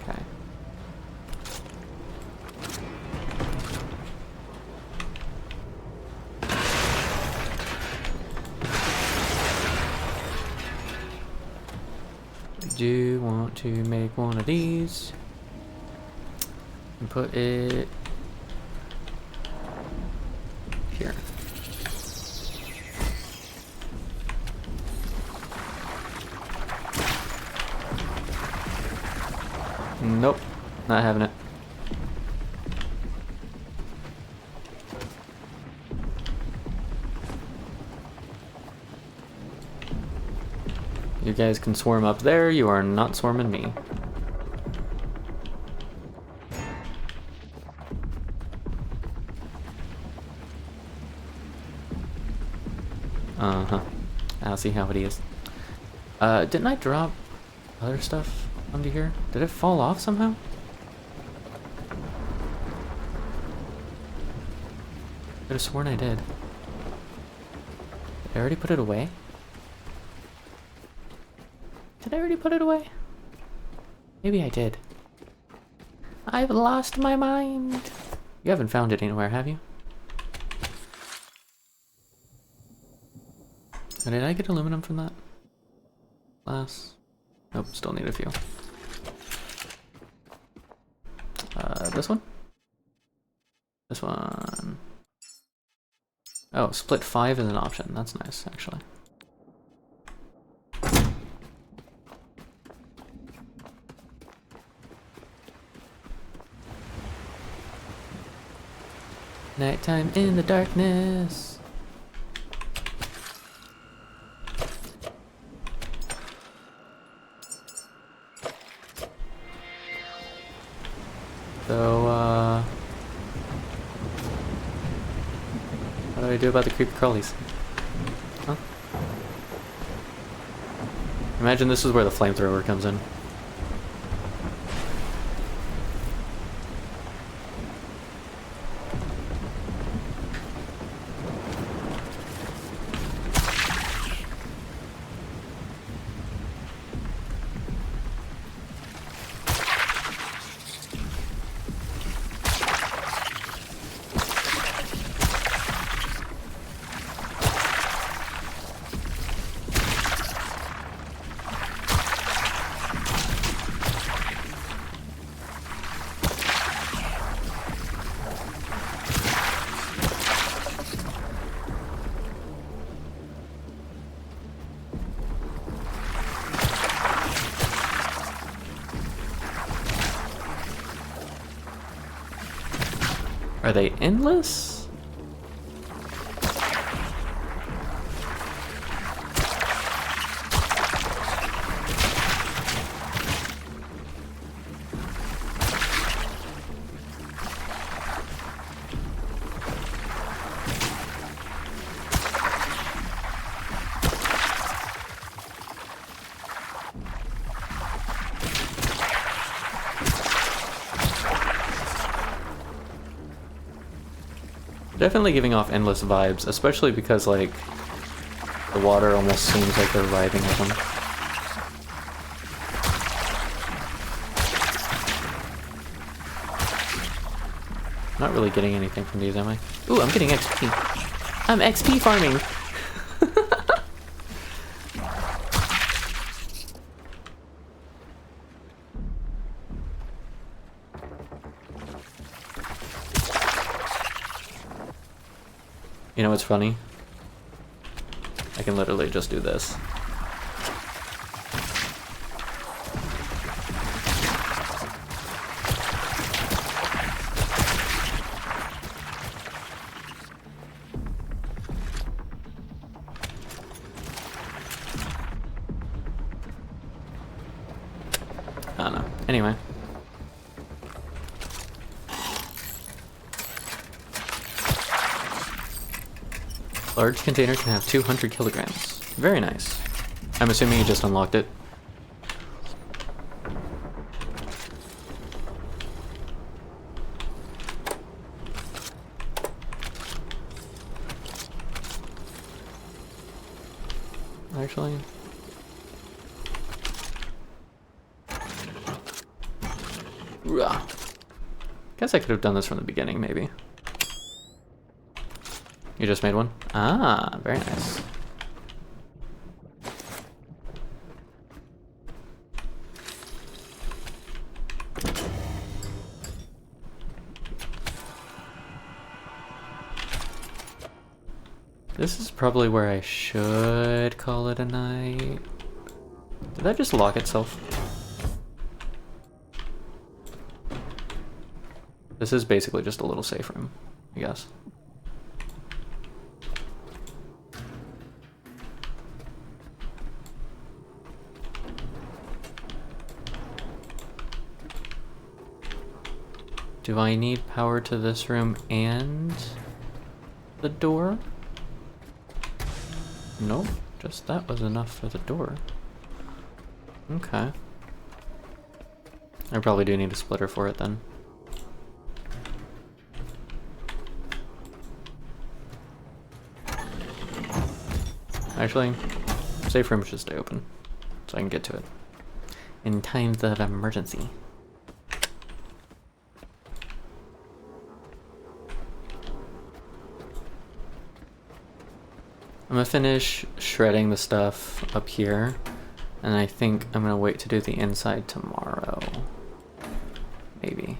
Okay. I do want to make one of these and put it here. Nope, not having it. You guys can swarm up there, you are not swarming me. Uh-huh. I'll see how it is. Didn't I drop other stuff onto here? Did it fall off somehow? Could have sworn I did. Did I already put it away? Did I already put it away? Maybe I did. I've lost my mind. You haven't found it anywhere, have you? Oh, did I get aluminum from that? Glass? Nope, still need a few. This one? This one. Oh, split 5 is an option. That's nice, actually. Nighttime in the darkness. So, what do I do about the creepy crawlies? Huh? Imagine this is where the flamethrower comes in. Are they endless? Definitely giving off endless vibes, especially because, like, the water almost seems like they're writhing with them. Not really getting anything from these, am I? Ooh, I'm getting XP. I'm XP farming! You know what's funny? I can literally just do this. I don't know. Anyway. Large container can have 200 kilograms. Very nice. I'm assuming you just unlocked it. Actually. Rah. Guess I could have done this from the beginning, maybe. You just made one? Ah, very nice. This is probably where I should call it a night. Did that just lock itself? This is basically just a little safe room, I guess. Do I need power to this room and the door? Nope, just that was enough for the door. Okay. I probably do need a splitter for it then. Actually, safe room should stay open, so I can get to it in times of emergency. I'm gonna finish shredding the stuff up here, and I think I'm gonna wait to do the inside tomorrow. Maybe.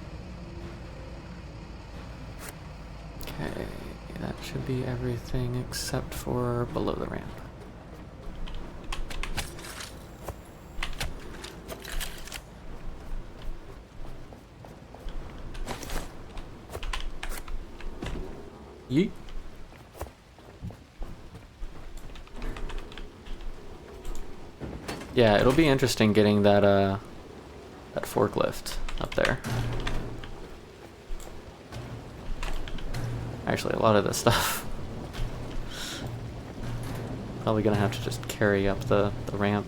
Should be everything except for below the ramp. Yeet. Yeah, it'll be interesting getting that that forklift up there. Actually, a lot of this stuff. Probably gonna have to just carry up the ramp.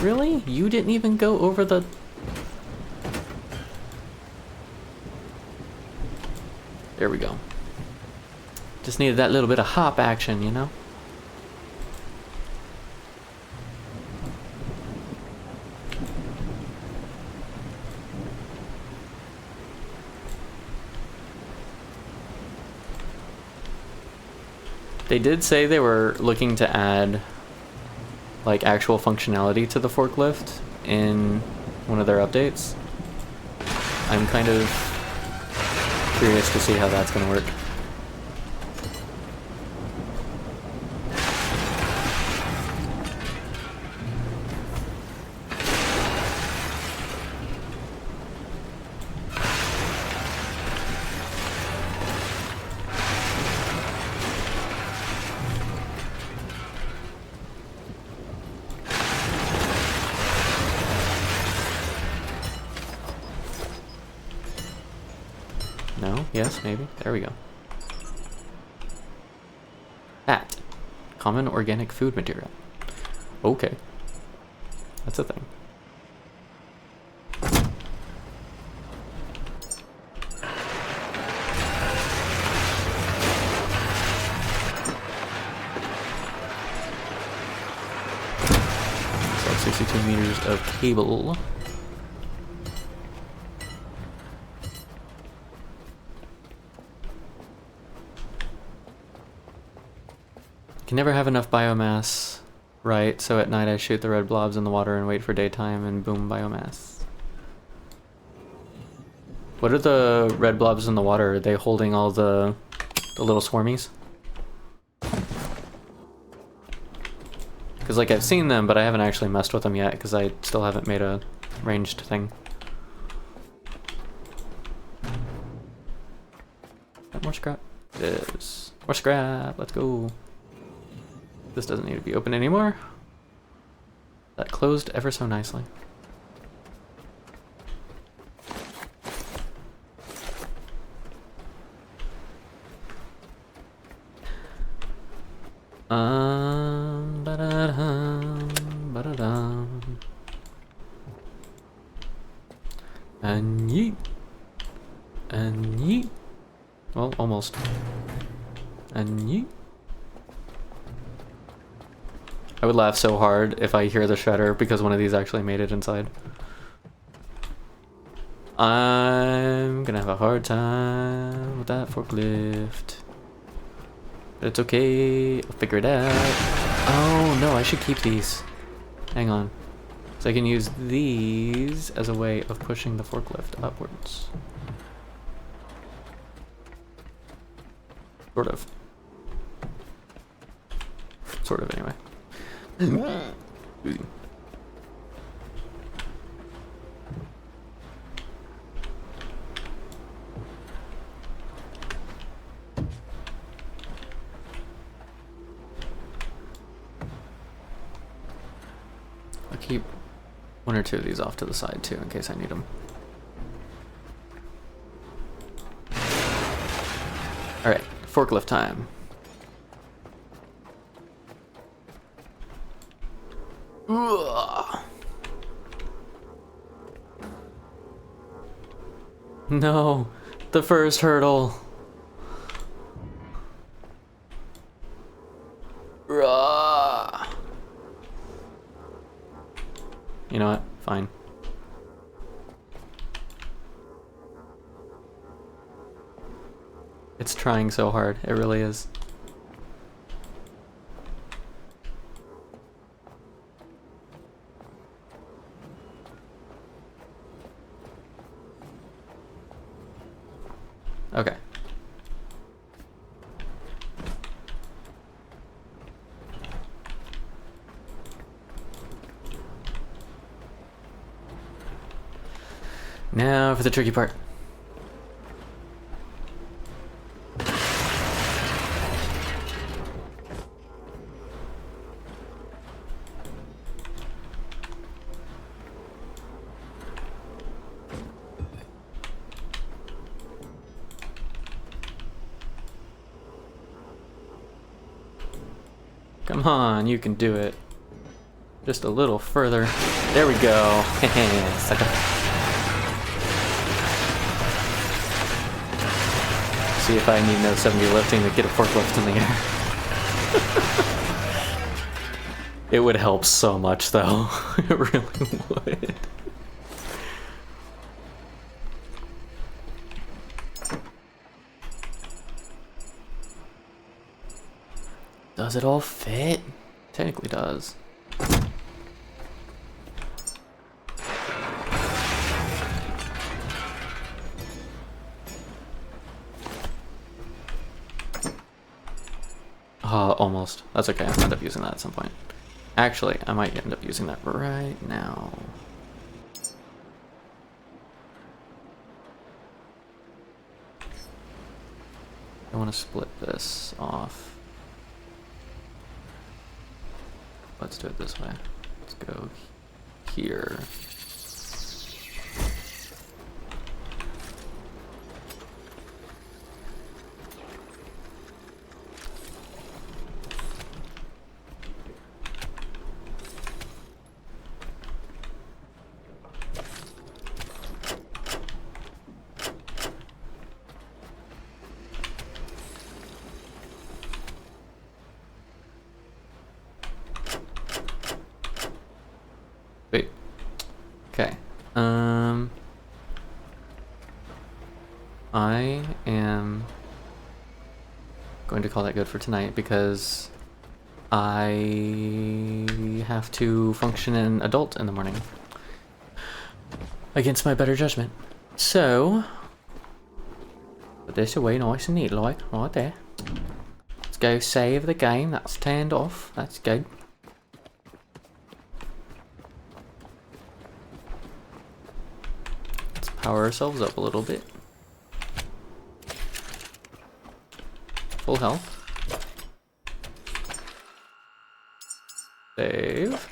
Really? You didn't even go over the... There we go. Just needed that little bit of hop action, you know? They did say they were looking to add like actual functionality to the forklift in one of their updates. I'm kind of curious to see how that's going to work. No? Yes? Maybe? There we go. That. Common organic food material. Okay. That's a thing. So 62 meters of cable. Can never have enough biomass, right? So at night I shoot the red blobs in the water and wait for daytime and boom, biomass. What are the red blobs in the water? Are they holding all the little swarmies? Because like I've seen them, but I haven't actually messed with them yet because I still haven't made a ranged thing. Got more scrap? Yes. More scrap, let's go. This doesn't need to be open anymore. That closed ever so nicely. Ba-da-dum, ba-da-dum. And yeet. And yeet. Well, almost. And yeet. I would laugh so hard if I hear the shredder because one of these actually made it inside. I'm gonna have a hard time with that forklift. But it's okay, I'll figure it out. Oh no, I should keep these. Hang on. So I can use these as a way of pushing the forklift upwards. Sort of. Sort of, anyway. Auzzie. I'll keep one or two of these off to the side too in case I need them. Alright, forklift time. Ugh. No, the first hurdle. Rah. You know what? Fine. It's trying so hard. It really is. Okay. Now for the tricky part. Come on, you can do it. Just a little further. There we go. Sucker. See if I need no 70 lifting to get a forklift in the air. It would help so much though. It really would. Does it all fit? Technically does. Almost. That's okay, I'll end up using that at some point. Actually, I might end up using that right now. I want to split this off. Let's do it this way. Let's go here. Wait. Okay. I am going to call that good for tonight because I have to function an adult in the morning against my better judgment. So, put this away nice and neat like, right there. Let's go save the game. That's turned off. That's good. Let's power ourselves up a little bit. Full health. Save.